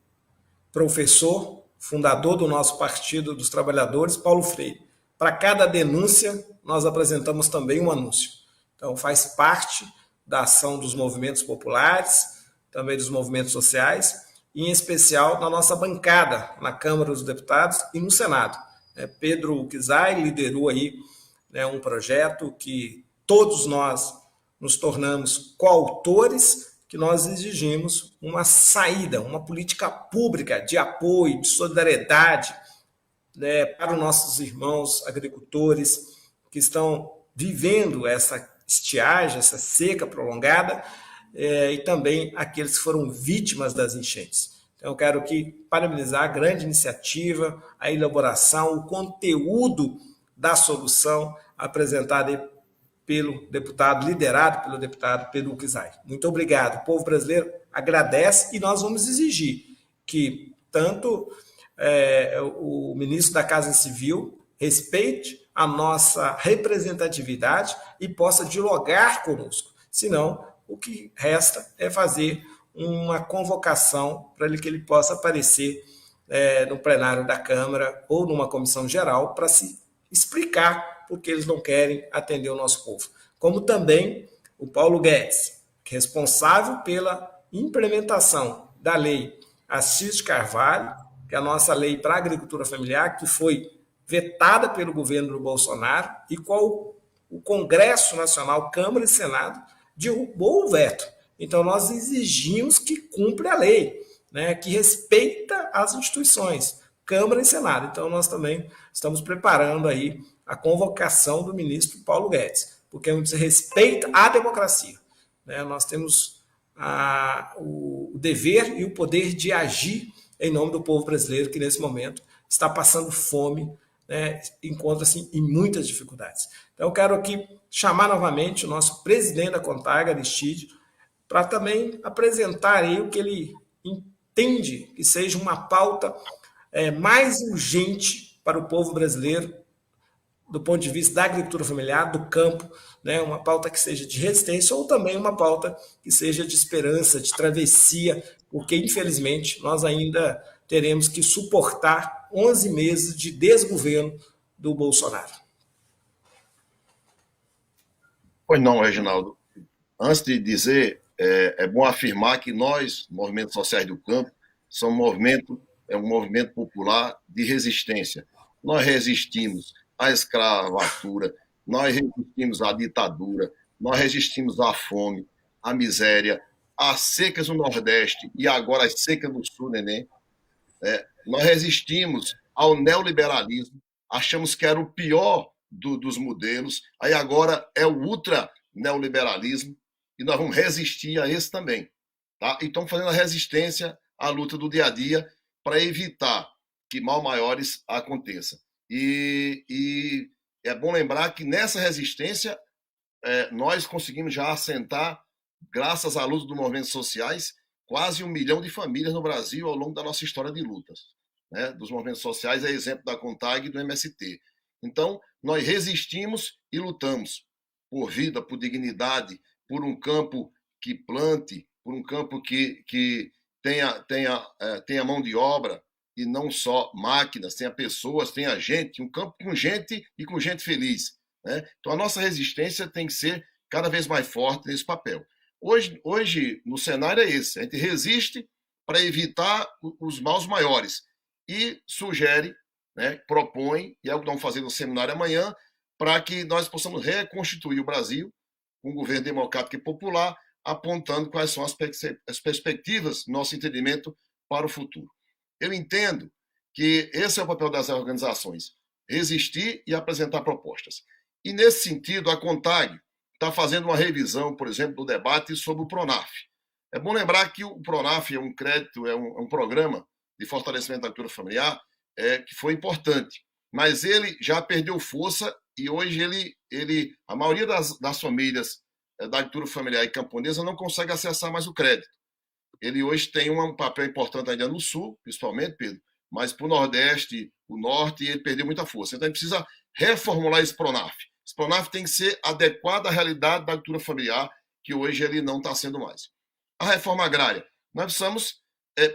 professor, fundador do nosso Partido dos Trabalhadores, Paulo Freire, para cada denúncia nós apresentamos também um anúncio. Então faz parte da ação dos movimentos populares, também dos movimentos sociais, e em especial na nossa bancada na Câmara dos Deputados e no Senado. Pedro Kizai liderou aí um projeto que todos nós nos tornamos coautores, que nós exigimos uma saída, uma política pública de apoio, de solidariedade para os nossos irmãos agricultores que estão vivendo essa estiagem, essa seca prolongada, e também aqueles que foram vítimas das enchentes. Então, eu quero aqui parabenizar a grande iniciativa, a elaboração, o conteúdo da solução apresentada pelo deputado, liderado pelo deputado Pedro Kizai. Muito obrigado. O povo brasileiro agradece e nós vamos exigir que tanto o ministro da Casa Civil respeite a nossa representatividade e possa dialogar conosco. Senão, o que resta é fazer uma convocação para que ele possa aparecer no plenário da Câmara ou numa comissão geral para se explicar porque eles não querem atender o nosso povo. Como também o Paulo Guedes, responsável pela implementação da lei Assis de Carvalho, que é a nossa lei para a agricultura familiar, que foi vetada pelo governo do Bolsonaro e qual o Congresso Nacional, Câmara e Senado, derrubou o veto. Então, nós exigimos que cumpra a lei, que respeita as instituições, Câmara e Senado. Então, nós também estamos preparando aí a convocação do ministro Paulo Guedes, porque se respeita a democracia. Nós temos o dever e o poder de agir em nome do povo brasileiro, que nesse momento está passando fome, encontra-se em muitas dificuldades. Então, eu quero aqui chamar novamente o nosso presidente da CONTAG, Aristide, para também apresentar aí o que ele entende que seja uma pauta mais urgente para o povo brasileiro, do ponto de vista da agricultura familiar, do campo, uma pauta que seja de resistência ou também uma pauta que seja de esperança, de travessia, porque, infelizmente, nós ainda teremos que suportar 11 meses de desgoverno do Bolsonaro. Pois não, Reginaldo. Antes de dizer, é bom afirmar que nós, movimentos sociais do campo, somos um movimento popular de resistência. Nós resistimos à escravatura, nós resistimos à ditadura, nós resistimos à fome, à miséria, às secas no Nordeste e agora às secas do Sul, neném. Nós resistimos ao neoliberalismo, achamos que era o pior dos modelos, aí agora é o ultra-neoliberalismo e nós vamos resistir a esse também. Tá? E estamos fazendo a resistência à luta do dia a dia para evitar que mal maiores aconteçam. E é bom lembrar que nessa resistência nós conseguimos já assentar, graças à luta dos movimentos sociais, quase 1 milhão de famílias no Brasil ao longo da nossa história de lutas. Dos movimentos sociais é exemplo da CONTAG e do MST. Então, nós resistimos e lutamos por vida, por dignidade, por um campo que plante, por um campo que tenha mão de obra, e não só máquinas, tenha pessoas, tenha gente, um campo com gente e com gente feliz. Então, a nossa resistência tem que ser cada vez mais forte nesse papel. Hoje no cenário é esse, a gente resiste para evitar os males maiores e sugere, propõe, e é o que vamos fazer no seminário amanhã, para que nós possamos reconstituir o Brasil com um governo democrático e popular, apontando quais são as perspectivas, nosso entendimento, para o futuro. Eu entendo que esse é o papel das organizações, resistir e apresentar propostas. E, nesse sentido, a CONTAG está fazendo uma revisão, por exemplo, do debate sobre o PRONAF. É bom lembrar que o PRONAF é um crédito, é um programa de fortalecimento da agricultura familiar, que foi importante. Mas ele já perdeu força e hoje a maioria das famílias da agricultura familiar e camponesa não consegue acessar mais o crédito. Ele hoje tem um papel importante ainda no sul, principalmente, Pedro, mas para o Nordeste, o Norte, ele perdeu muita força. Então, a gente precisa reformular esse PRONAF. Esse PRONAF tem que ser adequado à realidade da agricultura familiar, que hoje ele não está sendo mais. A reforma agrária. Nós precisamos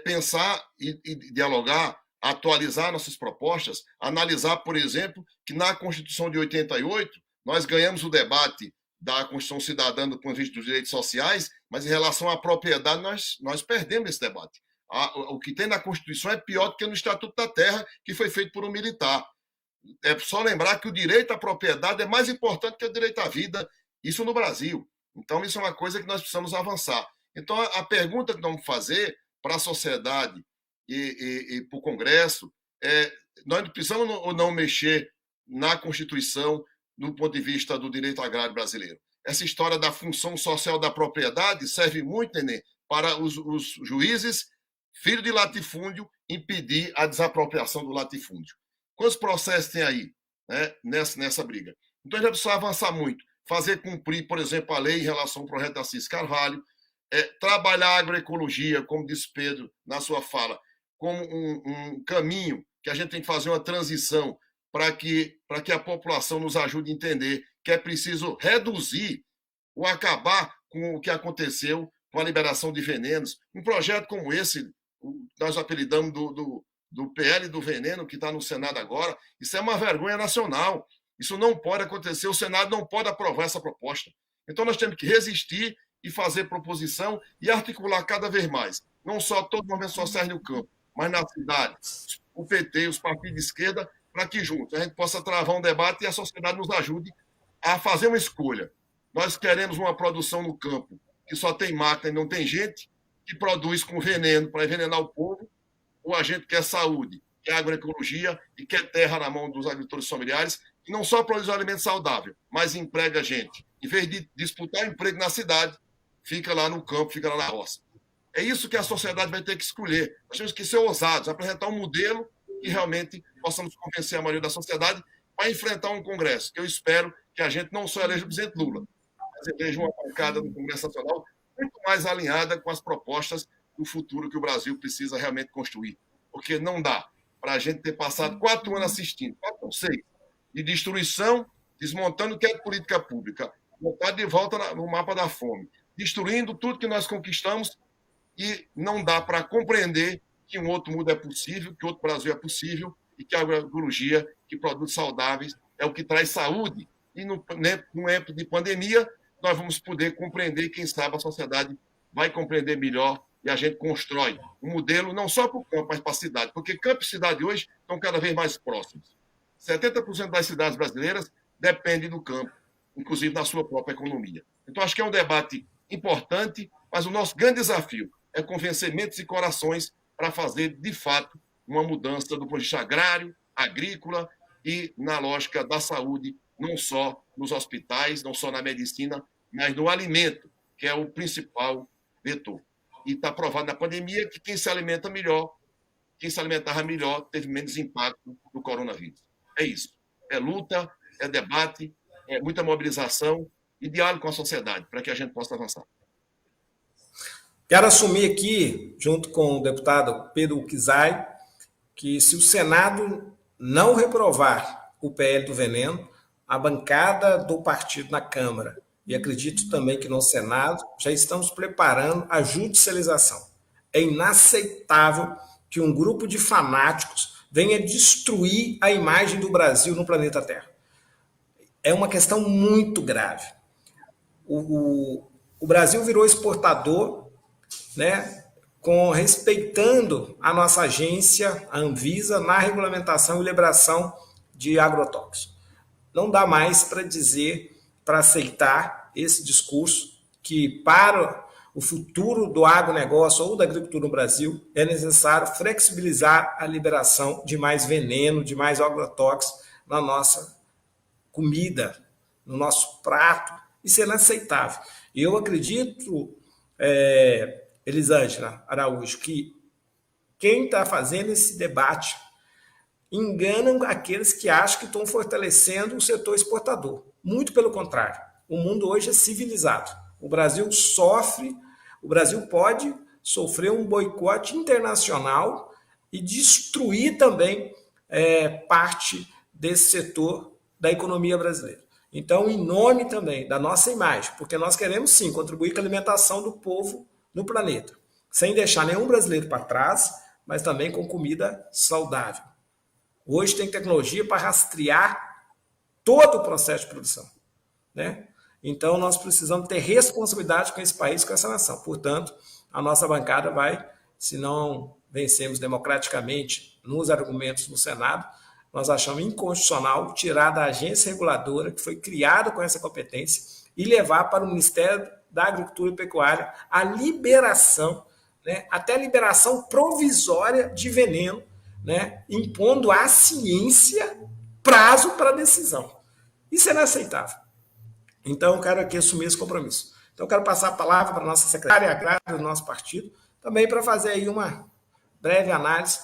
pensar e dialogar, atualizar nossas propostas, analisar, por exemplo, que na Constituição de 88, nós ganhamos o debate da Constituição Cidadã do ponto de vista dos direitos sociais, mas em relação à propriedade, nós perdemos esse debate. O que tem na Constituição é pior do que no Estatuto da Terra, que foi feito por um militar. É só lembrar que o direito à propriedade é mais importante que o direito à vida, isso no Brasil. Então, isso é uma coisa que nós precisamos avançar. Então, a pergunta que vamos fazer para a sociedade e para o Congresso nós precisamos ou não mexer na Constituição do ponto de vista do direito agrário brasileiro. Essa história da função social da propriedade serve muito, Nenê, para os juízes, filho de latifúndio, impedir a desapropriação do latifúndio. Quantos processos tem aí, né, nessa briga? Então, a gente precisa avançar muito. Fazer cumprir, por exemplo, a lei em relação ao projeto da Assis Carvalho, trabalhar a agroecologia, como disse Pedro na sua fala, como um caminho que a gente tem que fazer uma transição para que a população nos ajude a entender que é preciso reduzir ou acabar com o que aconteceu com a liberação de venenos. Um projeto como esse, nós apelidamos do PL do veneno, que está no Senado agora, isso é uma vergonha nacional. Isso não pode acontecer, o Senado não pode aprovar essa proposta. Então nós temos que resistir e fazer proposição e articular cada vez mais, não só todos os movimentos sociais no campo, mas na cidade, o PT, os partidos de esquerda, para que juntos a gente possa travar um debate e a sociedade nos ajude a fazer uma escolha. Nós queremos uma produção no campo que só tem máquina e não tem gente, que produz com veneno para envenenar o povo, ou a gente quer saúde, quer agroecologia e quer terra na mão dos agricultores familiares, que não só produz um alimento saudável, mas emprega gente. Em vez de disputar emprego na cidade, fica lá no campo, fica lá na roça. É isso que a sociedade vai ter que escolher. Nós temos que ser ousados, apresentar um modelo que realmente possamos convencer a maioria da sociedade para enfrentar um Congresso, que eu espero que a gente não só eleja o presidente Lula, mas eleja uma bancada do Congresso Nacional muito mais alinhada com as propostas do futuro que o Brasil precisa realmente construir. Porque não dá para a gente ter passado 4 anos assistindo, 4 ou 6, de destruição, desmontando o que é política pública, botar de volta no mapa da fome, destruindo tudo que nós conquistamos, e não dá para compreender que um outro mundo é possível, que outro Brasil é possível, e que a agroecologia, que produtos saudáveis, é o que traz saúde. E no tempo de pandemia, nós vamos poder compreender, quem sabe a sociedade vai compreender melhor, e a gente constrói um modelo não só para o campo, mas para a cidade, porque campo e cidade hoje estão cada vez mais próximos. 70% das cidades brasileiras dependem do campo, inclusive da sua própria economia. Então, acho que é um debate importante, mas o nosso grande desafio é convencer mentes e corações para fazer, de fato, uma mudança do ponto de vista agrário, agrícola e na lógica da saúde, não só nos hospitais, não só na medicina, mas no alimento, que é o principal vetor. E está provado na pandemia que quem se alimenta melhor, quem se alimentava melhor, teve menos impacto do coronavírus. É isso. É luta, é debate, é muita mobilização e diálogo com a sociedade, para que a gente possa avançar. Quero assumir aqui, junto com o deputado Pedro Kizai, que se o Senado não reprovar o PL do veneno, a bancada do partido na Câmara, e acredito também que no Senado, já estamos preparando a judicialização. É inaceitável que um grupo de fanáticos venha destruir a imagem do Brasil no planeta Terra. É uma questão muito grave. O Brasil virou exportador, né, respeitando a nossa agência, a Anvisa, na regulamentação e liberação de agrotóxicos. Não dá mais para dizer, para aceitar esse discurso que para o futuro do agronegócio ou da agricultura no Brasil é necessário flexibilizar a liberação de mais veneno, de mais agrotóxicos na nossa comida, no nosso prato. Isso é inaceitável. Eu acredito, Elisângela Araújo, que quem está fazendo esse debate enganam aqueles que acham que estão fortalecendo o setor exportador. Muito pelo contrário. O mundo hoje é civilizado. O Brasil pode sofrer um boicote internacional e destruir também parte desse setor da economia brasileira. Então, em nome também da nossa imagem, porque nós queremos sim contribuir com a alimentação do povo no planeta, sem deixar nenhum brasileiro para trás, mas também com comida saudável. Hoje tem tecnologia para rastrear todo o processo de produção, né? Então, nós precisamos ter responsabilidade com esse país, com essa nação. Portanto, a nossa bancada vai, se não vencemos democraticamente nos argumentos no Senado, nós achamos inconstitucional tirar da agência reguladora, que foi criada com essa competência, e levar para o Ministério da Agricultura e Pecuária a liberação, né, até a liberação provisória de veneno, né, impondo à ciência prazo para decisão. Isso é inaceitável. Então, eu quero aqui assumir esse compromisso. Então, eu quero passar a palavra para a nossa secretária agrária do nosso partido, também para fazer aí uma breve análise,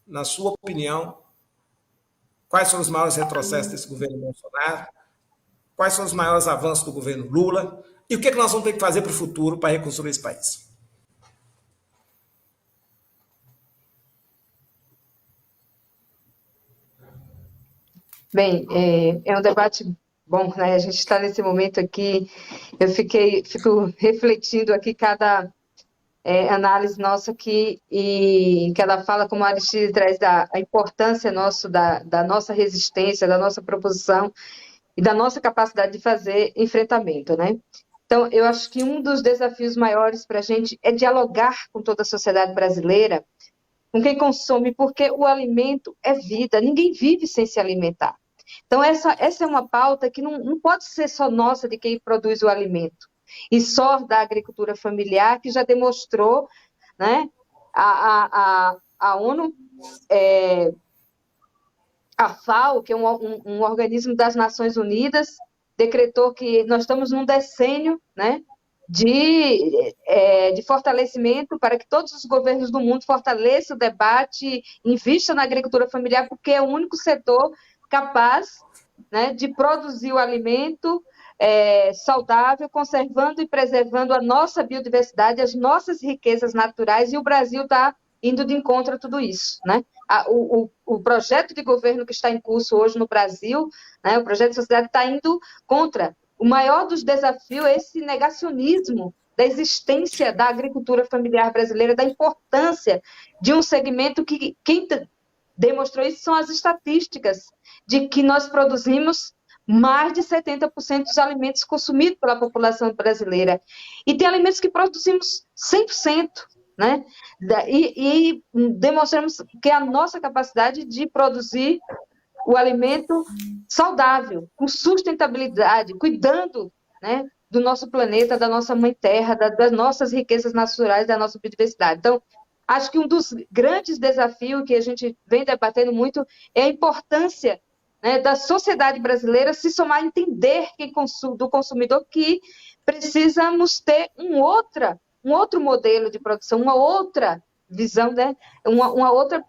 na sua opinião, quais são os maiores retrocessos desse governo Bolsonaro, quais são os maiores avanços do governo Lula, e o que nós vamos ter que fazer para o futuro para reconstruir esse país. Bem, é um debate bom, né? A gente está nesse momento aqui, eu fico refletindo aqui cada análise nossa aqui, e cada fala, como a Aristide traz, a importância da nossa resistência, da nossa proposição e da nossa capacidade de fazer enfrentamento, né? Então, eu acho que um dos desafios maiores para a gente é dialogar com toda a sociedade brasileira, com quem consome, porque o alimento é vida, ninguém vive sem se alimentar. Então, essa é uma pauta que não pode ser só nossa, de quem produz o alimento, e só da agricultura familiar, que já demonstrou, né, a ONU, a FAO, que é um organismo das Nações Unidas, decretou que nós estamos num decênio, né, de fortalecimento, para que todos os governos do mundo fortaleçam o debate, invistam na agricultura familiar, porque é o único setor capaz, né, de produzir o alimento saudável, conservando e preservando a nossa biodiversidade, as nossas riquezas naturais, e o Brasil está indo de encontro a tudo isso, né? O projeto de governo que está em curso hoje no Brasil, né, o projeto de sociedade, está indo contra. O maior dos desafios é esse negacionismo da existência da agricultura familiar brasileira, da importância de um segmento que quem demonstrou isso são as estatísticas, de que nós produzimos mais de 70% dos alimentos consumidos pela população brasileira. E tem alimentos que produzimos 100%, né? E demonstramos que a nossa capacidade de produzir o alimento saudável, com sustentabilidade, cuidando, né, do nosso planeta, da nossa mãe terra, das nossas riquezas naturais, da nossa biodiversidade. Então, acho que um dos grandes desafios que a gente vem debatendo muito é a importância, né, da sociedade brasileira se somar, entender do consumidor, que precisamos ter um outro modelo de produção, uma outra visão, né, uma outra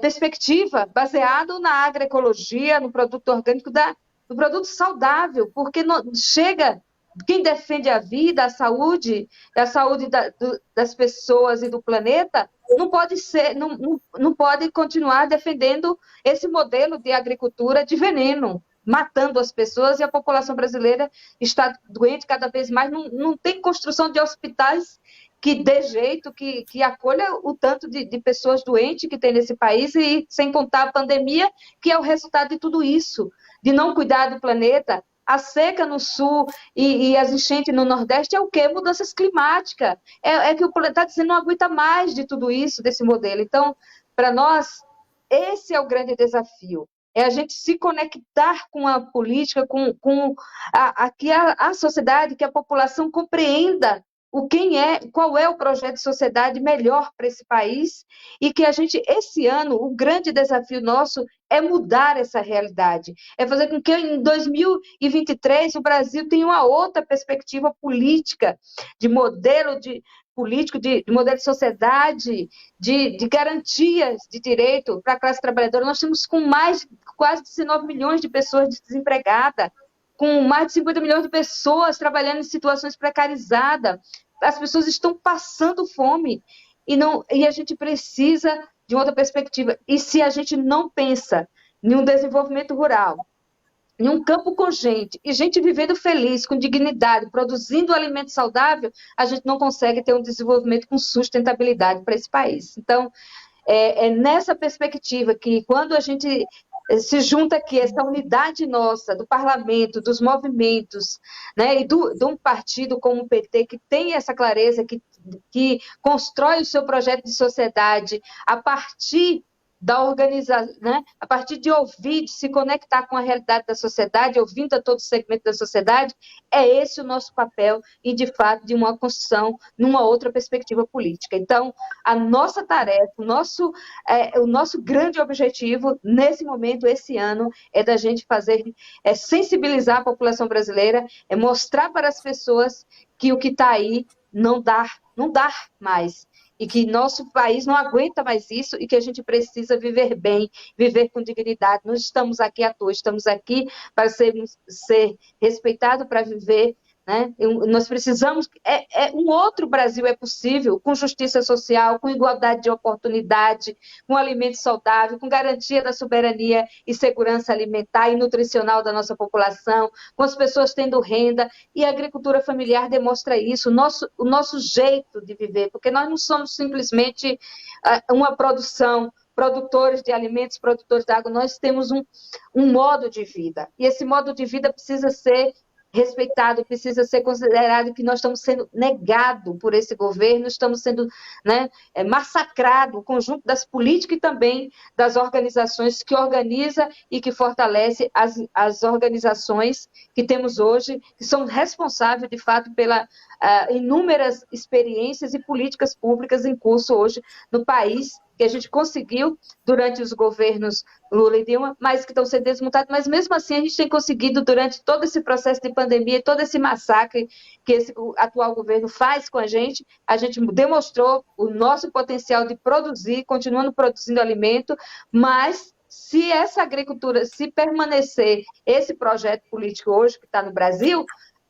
perspectiva baseada na agroecologia, no produto orgânico, no produto saudável, porque chega quem defende a vida, a saúde das pessoas e do planeta, não pode continuar defendendo esse modelo de agricultura de veneno, matando as pessoas, e a população brasileira está doente cada vez mais. Não tem construção de hospitais que dê jeito, que acolha o tanto de pessoas doentes que tem nesse país, e sem contar a pandemia, que é o resultado de tudo isso, de não cuidar do planeta. A seca no sul e as enchentes no Nordeste é o quê? Mudanças climáticas. É que o planeta está dizendo, não aguenta mais de tudo isso, desse modelo. Então, para nós, esse é o grande desafio. É a gente se conectar com a política, que a sociedade, que a população compreenda qual é o projeto de sociedade melhor para esse país, e que a gente, esse ano, o grande desafio nosso é mudar essa realidade, é fazer com que em 2023 o Brasil tenha uma outra perspectiva política, de modelo político, de modelo de sociedade, de garantias de direito para a classe trabalhadora. Nós temos com quase 19 milhões de pessoas desempregadas, com mais de 50 milhões de pessoas trabalhando em situações precarizadas. As pessoas estão passando fome e a gente precisa de outra perspectiva. E se a gente não pensa em um desenvolvimento rural, em um campo com gente, e gente vivendo feliz, com dignidade, produzindo alimento saudável, a gente não consegue ter um desenvolvimento com sustentabilidade para esse país. Então, é nessa perspectiva que, quando a gente se junta aqui, essa unidade nossa, do parlamento, dos movimentos, né, e de um partido como o PT, que tem essa clareza, que constrói o seu projeto de sociedade a partir da organização, né? A partir de ouvir, de se conectar com a realidade da sociedade, ouvindo a todo segmento da sociedade, é esse o nosso papel e, de fato, de uma construção numa outra perspectiva política. Então, a nossa tarefa, o nosso grande objetivo nesse momento, esse ano, é da gente sensibilizar a população brasileira, é mostrar para as pessoas que o que está aí não dá mais, e que nosso país não aguenta mais isso e que a gente precisa viver bem, viver com dignidade. Não estamos aqui à toa, estamos aqui para ser respeitados, para viver, né? Nós precisamos... um outro Brasil é possível, com justiça social, com igualdade de oportunidade, com alimento saudável, com garantia da soberania e segurança alimentar e nutricional da nossa população, com as pessoas tendo renda, e a agricultura familiar demonstra isso, o nosso jeito de viver, porque nós não somos simplesmente uma produtores de alimentos, produtores de água, nós temos um modo de vida, e esse modo de vida precisa ser respeitado, precisa ser considerado que nós estamos sendo negados por esse governo, estamos sendo, né, massacrados, o conjunto das políticas e também das organizações que organiza e que fortalece as organizações que temos hoje, que são responsáveis, de fato, pela inúmeras experiências e políticas públicas em curso hoje no país, que a gente conseguiu durante os governos Lula e Dilma, mas que estão sendo desmontados, mas mesmo assim a gente tem conseguido, durante todo esse processo de pandemia, todo esse massacre que esse atual governo faz com a gente demonstrou o nosso potencial de produzir, continuando produzindo alimento, mas se essa agricultura, se permanecer esse projeto político hoje que está no Brasil,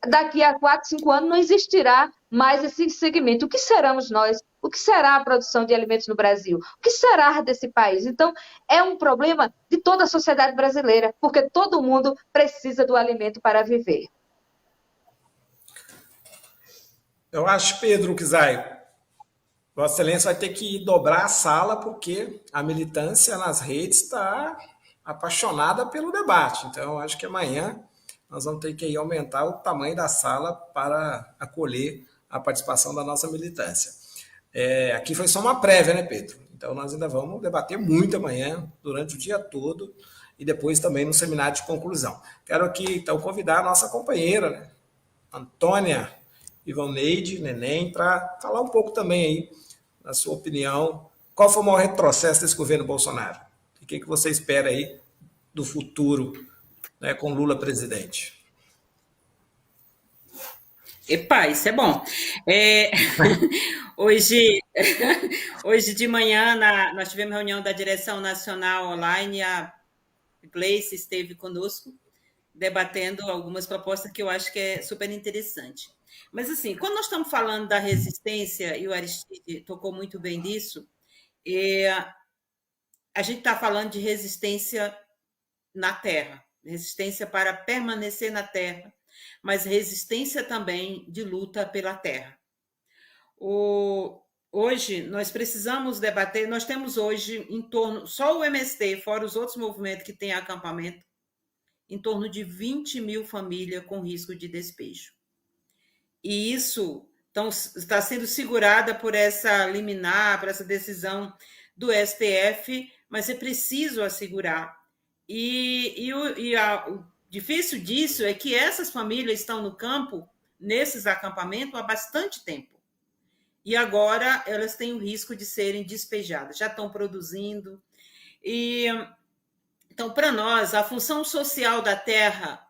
daqui a 4, 5 anos não existirá mais esse segmento. O que seremos nós? O que será a produção de alimentos no Brasil? O que será desse país? Então, é um problema de toda a sociedade brasileira, porque todo mundo precisa do alimento para viver. Eu acho, Pedro Kizai, Vossa Excelência vai ter que dobrar a sala, porque a militância nas redes está apaixonada pelo debate. Então, eu acho que amanhã nós vamos ter que aumentar o tamanho da sala para acolher a participação da nossa militância. Aqui foi só uma prévia, né, Pedro? Então, nós ainda vamos debater muito amanhã, durante o dia todo, e depois também no seminário de conclusão. Quero aqui, então, convidar a nossa companheira, né, Antônia Ivaneide Neném, para falar um pouco também aí, na sua opinião, qual foi o maior retrocesso desse governo Bolsonaro? O que você espera aí do futuro, né, com Lula presidente? Epa, isso é bom. Hoje de manhã, nós tivemos reunião da Direção Nacional Online, a Gleice esteve conosco, debatendo algumas propostas que eu acho que é super interessante. Mas, assim, quando nós estamos falando da resistência, e o Aristide tocou muito bem disso, a gente está falando de resistência na terra, resistência para permanecer na terra, mas resistência também de luta pela terra. Hoje, nós precisamos debater, nós temos hoje em torno, só o MST, fora os outros movimentos que têm acampamento, em torno de 20 mil famílias com risco de despejo. E isso está sendo segurada por essa liminar, por essa decisão do STF, mas é preciso assegurar. O difícil disso é que essas famílias estão no campo, nesses acampamentos, há bastante tempo. E agora elas têm o risco de serem despejadas, já estão produzindo. Então, para nós, a função social da terra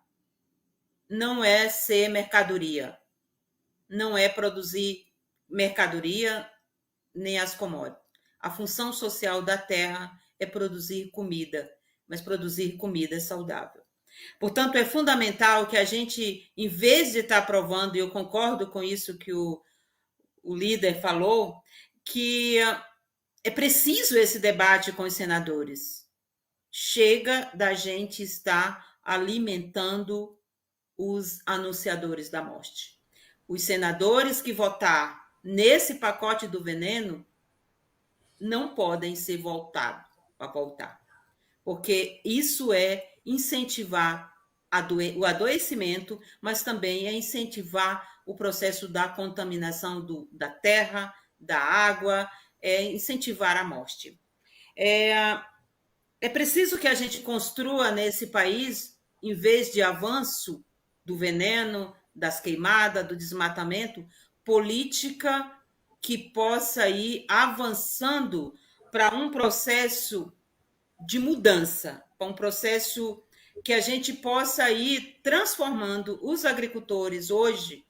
não é ser mercadoria, não é produzir mercadoria nem as commodities. A função social da terra é produzir comida, mas produzir comida saudável. Portanto, é fundamental que a gente, em vez de estar provando, e eu concordo com isso que o líder falou, que é preciso esse debate com os senadores. Chega da gente estar alimentando os anunciadores da morte. Os senadores que votar nesse pacote do veneno não podem ser voltados para voltar, porque isso é incentivar o adoecimento, mas também é incentivar o processo da contaminação da terra, da água, é incentivar a morte. É preciso que a gente construa nesse país, em vez de avanço do veneno, das queimadas, do desmatamento, política que possa ir avançando para um processo de mudança, para um processo que a gente possa ir transformando os agricultores hoje,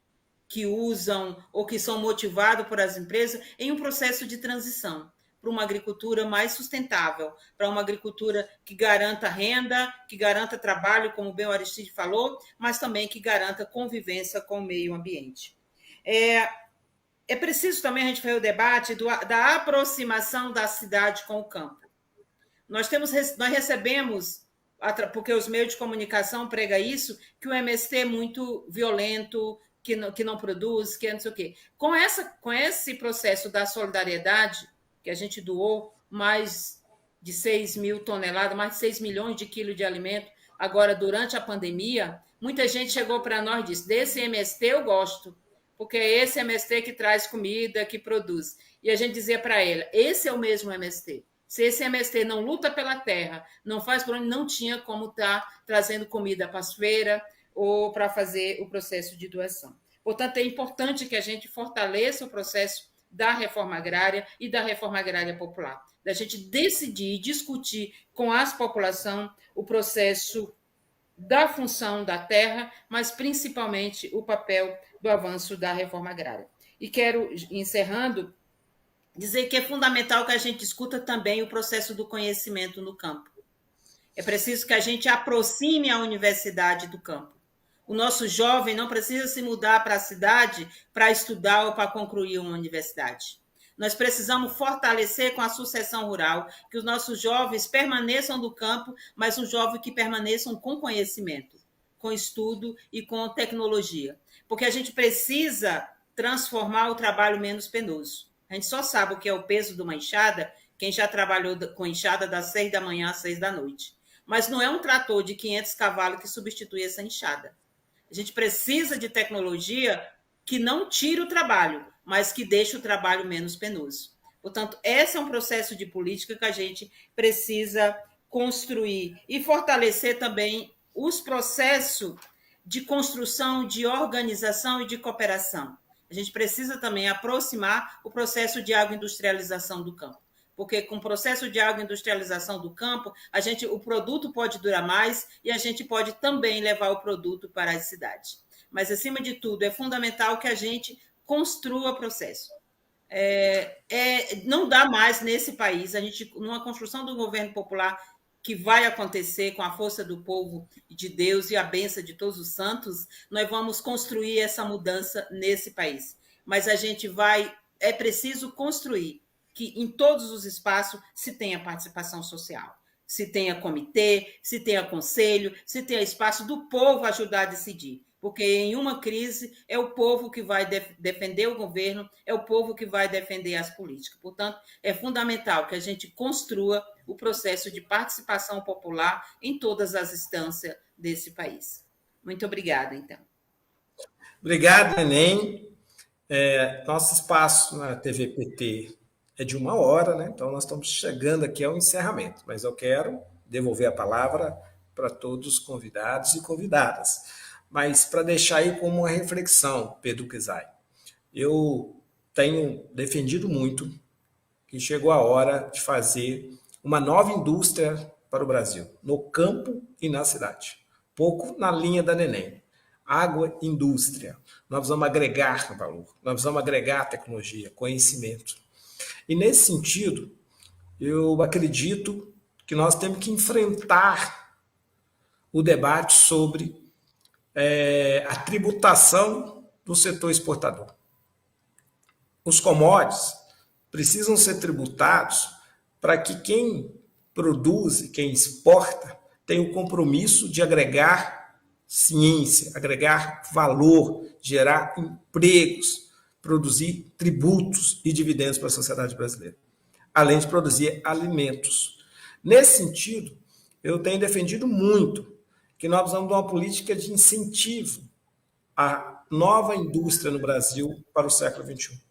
que usam ou que são motivados por as empresas, em um processo de transição para uma agricultura mais sustentável, para uma agricultura que garanta renda, que garanta trabalho, como bem o Aristide falou, mas também que garanta convivência com o meio ambiente. É preciso também a gente fazer o debate da aproximação da cidade com o campo. Nós recebemos, porque os meios de comunicação pregam isso, que o MST é muito violento, que não produz, que não sei o quê. Com esse processo da solidariedade, que a gente doou mais de 6 mil toneladas, mais de 6 milhões de quilos de alimento, agora durante a pandemia, muita gente chegou para nós e disse, desse MST eu gosto, porque é esse MST que traz comida, que produz. E a gente dizia para ela, esse é o mesmo MST. Se esse MST não luta pela terra, não faz por onde, não tinha como estar trazendo comida para as feiras ou para fazer o processo de doação. Portanto, é importante que a gente fortaleça o processo da reforma agrária e da reforma agrária popular, da gente decidir e discutir com a população o processo da função da terra, mas principalmente o papel do avanço da reforma agrária. E quero, encerrando, dizer que é fundamental que a gente discuta também o processo do conhecimento no campo. É preciso que a gente aproxime a universidade do campo. O nosso jovem não precisa se mudar para a cidade para estudar ou para concluir uma universidade. Nós precisamos fortalecer com a sucessão rural, que os nossos jovens permaneçam no campo, mas os jovens que permaneçam com conhecimento, com estudo e com tecnologia. Porque a gente precisa transformar o trabalho menos penoso. A gente só sabe o que é o peso de uma enxada, quem já trabalhou com enxada das 6 da manhã às 6 da noite. Mas não é um trator de 500 cavalos que substitui essa enxada. A gente precisa de tecnologia que não tire o trabalho, mas que deixe o trabalho menos penoso. Portanto, esse é um processo de política que a gente precisa construir e fortalecer também os processos de construção, de organização e de cooperação. A gente precisa também aproximar o processo de agroindustrialização do campo, porque com o processo de agroindustrialização do campo, o produto pode durar mais e a gente pode também levar o produto para as cidades. Mas, acima de tudo, é fundamental que a gente construa o processo. Não dá mais nesse país, numa construção do governo popular que vai acontecer com a força do povo e de Deus e a bênção de todos os santos, nós vamos construir essa mudança nesse país. Mas é preciso construir que em todos os espaços se tenha participação social, se tenha comitê, se tenha conselho, se tenha espaço do povo ajudar a decidir. Porque em uma crise é o povo que vai defender o governo, é o povo que vai defender as políticas. Portanto, é fundamental que a gente construa o processo de participação popular em todas as instâncias desse país. Muito obrigada, então. Obrigado, Neném. Nosso espaço na TV PT é de 1 hora, né? Então nós estamos chegando aqui ao encerramento, mas eu quero devolver a palavra para todos os convidados e convidadas. Mas para deixar aí como uma reflexão, Pedro Kizai, eu tenho defendido muito que chegou a hora de fazer uma nova indústria para o Brasil, no campo e na cidade. Pouco na linha da Neném. agroindústria. Nós vamos agregar valor, nós vamos agregar tecnologia, conhecimento. E nesse sentido, eu acredito que nós temos que enfrentar o debate sobre a tributação do setor exportador. Os commodities precisam ser tributados para que quem produz e quem exporta tenha o compromisso de agregar ciência, agregar valor, gerar empregos, produzir tributos e dividendos para a sociedade brasileira, além de produzir alimentos. Nesse sentido, eu tenho defendido muito que nós precisamos de uma política de incentivo à nova indústria no Brasil para o século XXI.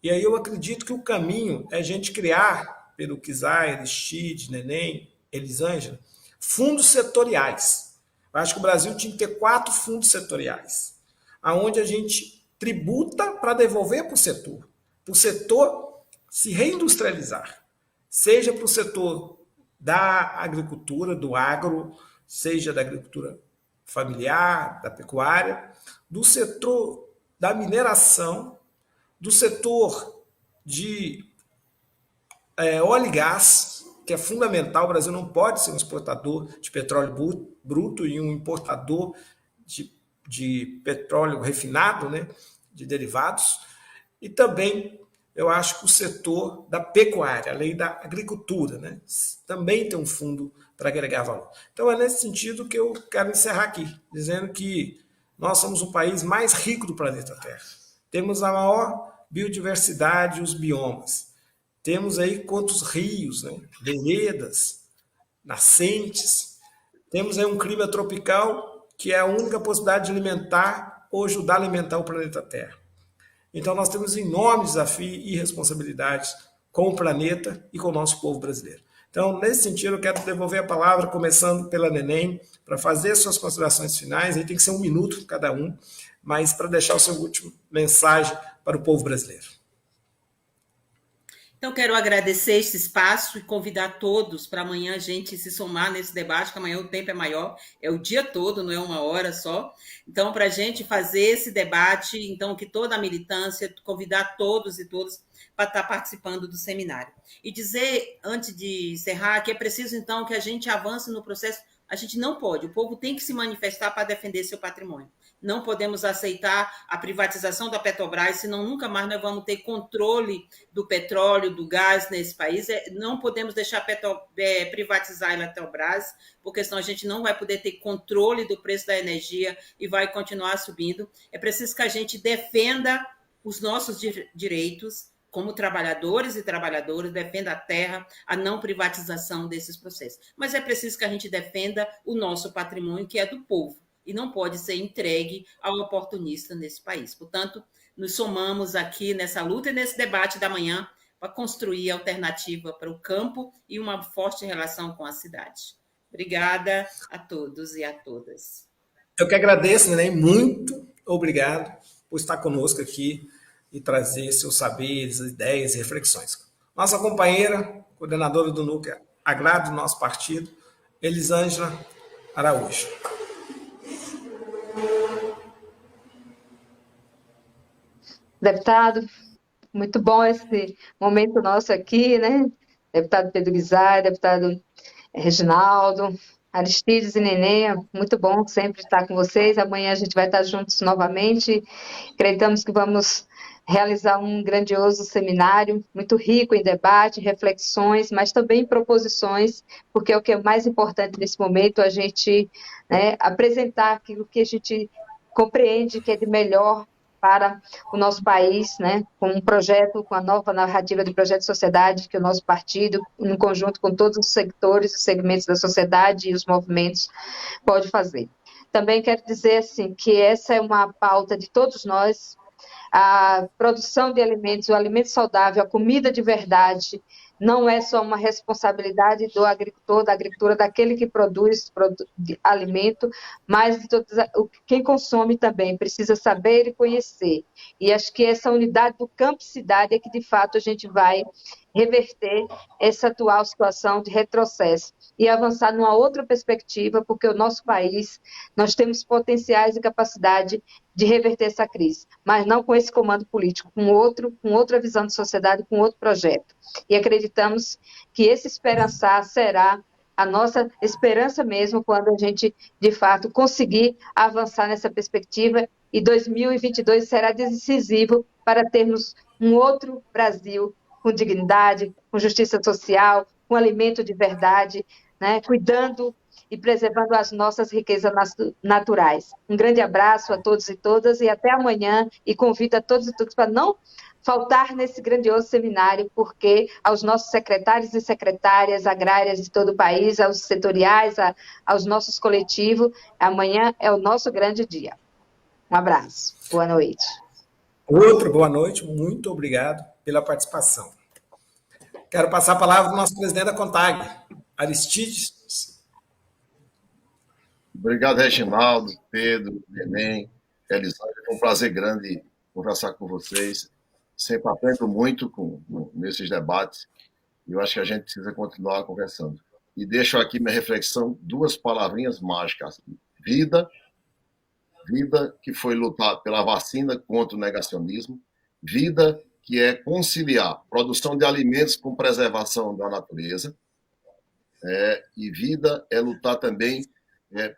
E aí eu acredito que o caminho é a gente criar, pelo Kizai, Aristide, Neném, Elisângela, fundos setoriais. Eu acho que o Brasil tinha que ter 4 fundos setoriais, onde a gente tributa para devolver para o setor se reindustrializar, seja para o setor da agricultura, do agro, seja da agricultura familiar, da pecuária, do setor da mineração, do setor de óleo e gás, que é fundamental. O Brasil não pode ser um exportador de petróleo bruto e um importador de petróleo refinado, né, de derivados. E também eu acho que o setor da pecuária, além da agricultura, né, também tem um fundo para agregar valor. Então é nesse sentido que eu quero encerrar aqui, dizendo que nós somos o país mais rico do planeta Terra. Temos a maior biodiversidade, os biomas. Temos aí quantos rios, né, veredas, nascentes. Temos aí um clima tropical que é a única possibilidade de alimentar ou ajudar a alimentar o planeta Terra. Então nós temos enormes desafios e responsabilidades com o planeta e com o nosso povo brasileiro. Então, nesse sentido, eu quero devolver a palavra, começando pela Neném, para fazer suas considerações finais. Aí tem que ser 1 minuto cada um, mas para deixar o seu último mensagem para o povo brasileiro. Então, quero agradecer este espaço e convidar todos para amanhã a gente se somar nesse debate, que amanhã o tempo é maior, é o dia todo, não é 1 hora só. Então, para a gente fazer esse debate, então, que toda a militância, convidar todos e todas para estar participando do seminário. E dizer, antes de encerrar, que é preciso, então, que a gente avance no processo. A gente não pode, o povo tem que se manifestar para defender seu patrimônio. Não podemos aceitar a privatização da Petrobras, senão nunca mais nós vamos ter controle do petróleo, do gás nesse país. Não podemos deixar privatizar a Petrobras, porque senão a gente não vai poder ter controle do preço da energia e vai continuar subindo. É preciso que a gente defenda os nossos direitos, como trabalhadores e trabalhadoras, defenda a terra, a não privatização desses processos. Mas é preciso que a gente defenda o nosso patrimônio, que é do povo, e não pode ser entregue ao oportunista nesse país. Portanto, nos somamos aqui nessa luta e nesse debate da manhã para construir alternativa para o campo e uma forte relação com a cidade. Obrigada a todos e a todas. Eu que agradeço, Neném, muito obrigado por estar conosco aqui e trazer seus saberes, ideias e reflexões. Nossa companheira, coordenadora do Núcleo Agrário do nosso partido, Elisângela Araújo. Deputado, muito bom esse momento nosso aqui, né? Deputado Pedro Kizai, deputado Reginaldo, Aristides e Neném, muito bom sempre estar com vocês. Amanhã a gente vai estar juntos novamente. Acreditamos que vamos realizar um grandioso seminário, muito rico em debate, reflexões, mas também em proposições, porque é o que é mais importante nesse momento, a gente, né, apresentar aquilo que a gente compreende que é de melhor para o nosso país, né, com um projeto, com a nova narrativa do Projeto de Sociedade, que o nosso partido, em conjunto com todos os sectores, os segmentos da sociedade e os movimentos, pode fazer. Também quero dizer assim, que essa é uma pauta de todos nós. a produção de alimentos, o alimento saudável, a comida de verdade, não é só uma responsabilidade do agricultor, da agricultura, daquele que produz alimento, mas de quem consome também precisa saber e conhecer. E acho que essa unidade do campo-cidade é que, de fato, a gente vai reverter essa atual situação de retrocesso e avançar numa outra perspectiva, porque o nosso país, nós temos potenciais e capacidade de reverter essa crise, mas não com esse comando político, com outra visão de sociedade, com outro projeto. E acreditamos que esse esperançar será a nossa esperança mesmo quando a gente, de fato, conseguir avançar nessa perspectiva, e 2022 será decisivo para termos um outro Brasil com dignidade, com justiça social, com alimento de verdade, né, cuidando e preservando as nossas riquezas naturais. Um grande abraço a todos e todas e até amanhã, e convido a todos e todas para não faltar nesse grandioso seminário, porque aos nossos secretários e secretárias agrárias de todo o país, aos setoriais, aos nossos coletivos, amanhã é o nosso grande dia. Um abraço, boa noite. Outro, boa noite, muito obrigado pela participação. Quero passar a palavra ao nosso presidente da CONTAG, Aristides. Obrigado, Reginaldo, Pedro, Neném, Elisângela. Foi um prazer grande conversar com vocês. Sempre aprendo muito nesses debates e eu acho que a gente precisa continuar conversando. E deixo aqui minha reflexão, 2 palavrinhas mágicas. Vida que foi lutar pela vacina contra o negacionismo, vida que é conciliar produção de alimentos com preservação da natureza, e vida é lutar também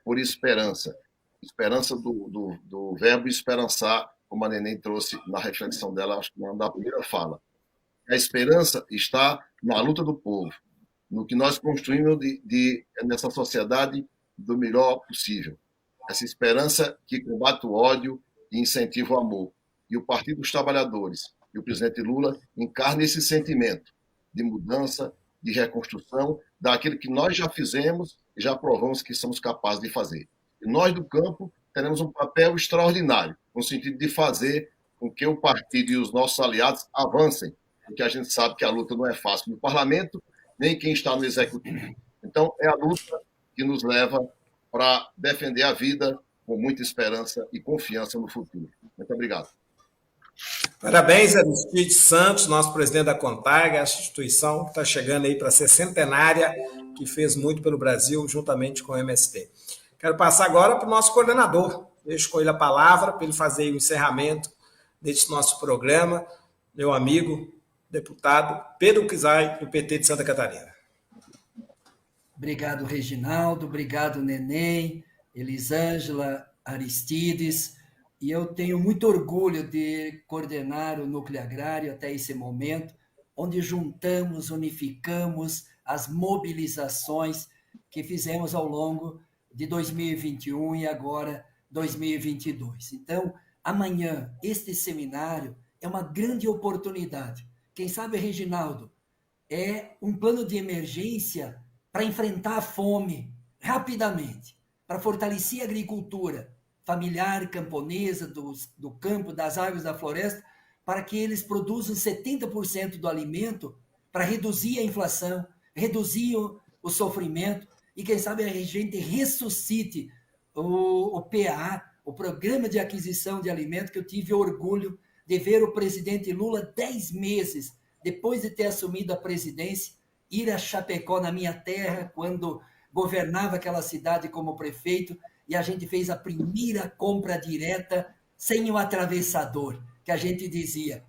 por esperança. Esperança do verbo esperançar, como a Neném trouxe na reflexão dela, acho que na primeira fala. A esperança está na luta do povo, no que nós construímos nessa sociedade do melhor possível. Essa esperança que combate o ódio e incentiva o amor. E o Partido dos Trabalhadores e o presidente Lula encarnam esse sentimento de mudança, de reconstrução, daquilo que nós já fizemos e já provamos que somos capazes de fazer. E nós do campo teremos um papel extraordinário, no sentido de fazer com que o partido e os nossos aliados avancem, porque a gente sabe que a luta não é fácil no parlamento, nem quem está no executivo. Então, é a luta que nos leva para defender a vida com muita esperança e confiança no futuro. Muito obrigado. Parabéns, Aristides Santos, nosso presidente da CONTAG, a instituição que está chegando aí para ser centenária, que fez muito pelo Brasil, juntamente com o MST. Quero passar agora para o nosso coordenador. Deixo com ele a palavra para ele fazer o encerramento deste nosso programa, meu amigo, deputado Pedro Kizai, do PT de Santa Catarina. Obrigado, Reginaldo. Obrigado, Neném, Elisângela, Aristides. E eu tenho muito orgulho de coordenar o Núcleo Agrário até esse momento, onde juntamos, unificamos as mobilizações que fizemos ao longo de 2021 e agora 2022. Então, amanhã, este seminário é uma grande oportunidade. Quem sabe, Reginaldo, é um plano de emergência para enfrentar a fome rapidamente, para fortalecer a agricultura familiar, camponesa, do campo, das árvores, da floresta, para que eles produzam 70% do alimento para reduzir a inflação, reduzir o sofrimento e, quem sabe, a gente ressuscite o PA, o Programa de Aquisição de Alimentos, que eu tive orgulho de ver o presidente Lula, 10 meses depois de ter assumido a presidência, ir a Chapecó, na minha terra, quando governava aquela cidade como prefeito, e a gente fez a primeira compra direta sem o atravessador, que a gente dizia,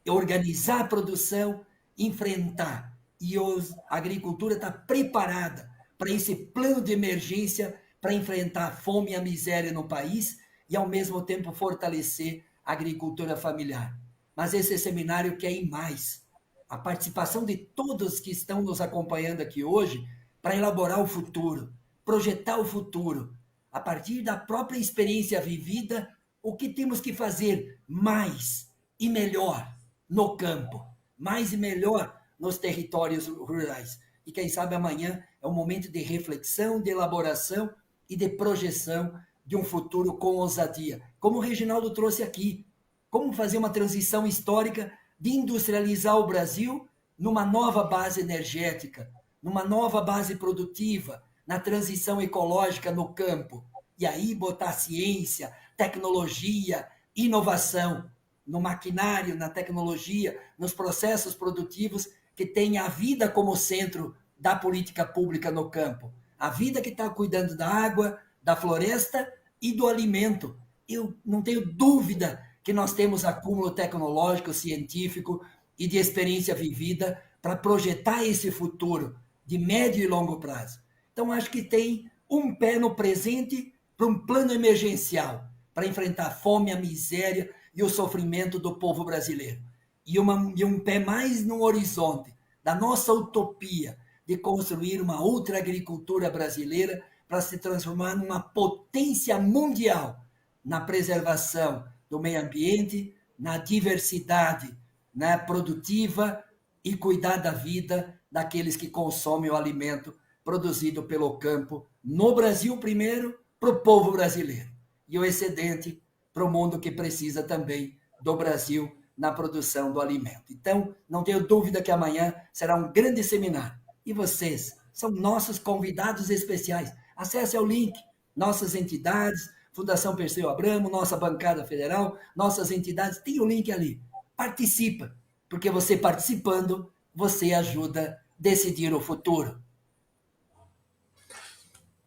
organizar a produção, enfrentar. E a agricultura está preparada para esse plano de emergência para enfrentar a fome e a miséria no país e, ao mesmo tempo, fortalecer a agricultura familiar. Mas esse seminário quer ir mais. A participação de todos que estão nos acompanhando aqui hoje para elaborar o futuro, projetar o futuro, a partir da própria experiência vivida, o que temos que fazer mais e melhor no campo, mais e melhor nos territórios rurais. E quem sabe amanhã é um momento de reflexão, de elaboração e de projeção de um futuro com ousadia. Como o Reginaldo trouxe aqui, como fazer uma transição histórica de industrializar o Brasil numa nova base energética, numa nova base produtiva, na transição ecológica no campo. E aí botar ciência, tecnologia, inovação no maquinário, na tecnologia, nos processos produtivos que tem a vida como centro da política pública no campo. A vida que está cuidando da água, da floresta e do alimento. Eu não tenho dúvida que nós temos acúmulo tecnológico, científico e de experiência vivida para projetar esse futuro de médio e longo prazo. Então, acho que tem um pé no presente para um plano emergencial, para enfrentar a fome, a miséria e o sofrimento do povo brasileiro. E um pé mais no horizonte da nossa utopia de construir uma outra agricultura brasileira para se transformar numa potência mundial na preservação do meio ambiente, na diversidade, né, produtiva e cuidar da vida daqueles que consomem o alimento produzido pelo campo, no Brasil primeiro, para o povo brasileiro. E o excedente para o mundo que precisa também do Brasil na produção do alimento. Então, não tenho dúvida que amanhã será um grande seminário. E vocês são nossos convidados especiais. Acesse o link, nossas entidades, Fundação Perseu Abramo, nossa bancada federal, nossas entidades, tem o link ali. Participa, porque você participando, você ajuda a decidir o futuro.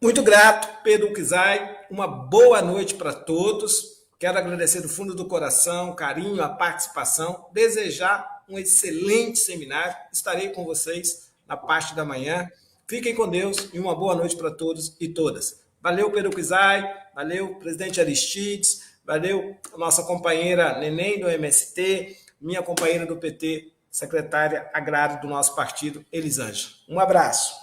Muito grato, Pedro Kizai. Uma boa noite para todos. Quero agradecer do fundo do coração, o carinho, a participação, desejar um excelente seminário. Estarei com vocês na parte da manhã. Fiquem com Deus e uma boa noite para todos e todas. Valeu, Pedro Kizai, valeu, presidente Aristides, valeu, nossa companheira Neném do MST, minha companheira do PT, secretária agrária do nosso partido, Elisângela. Um abraço.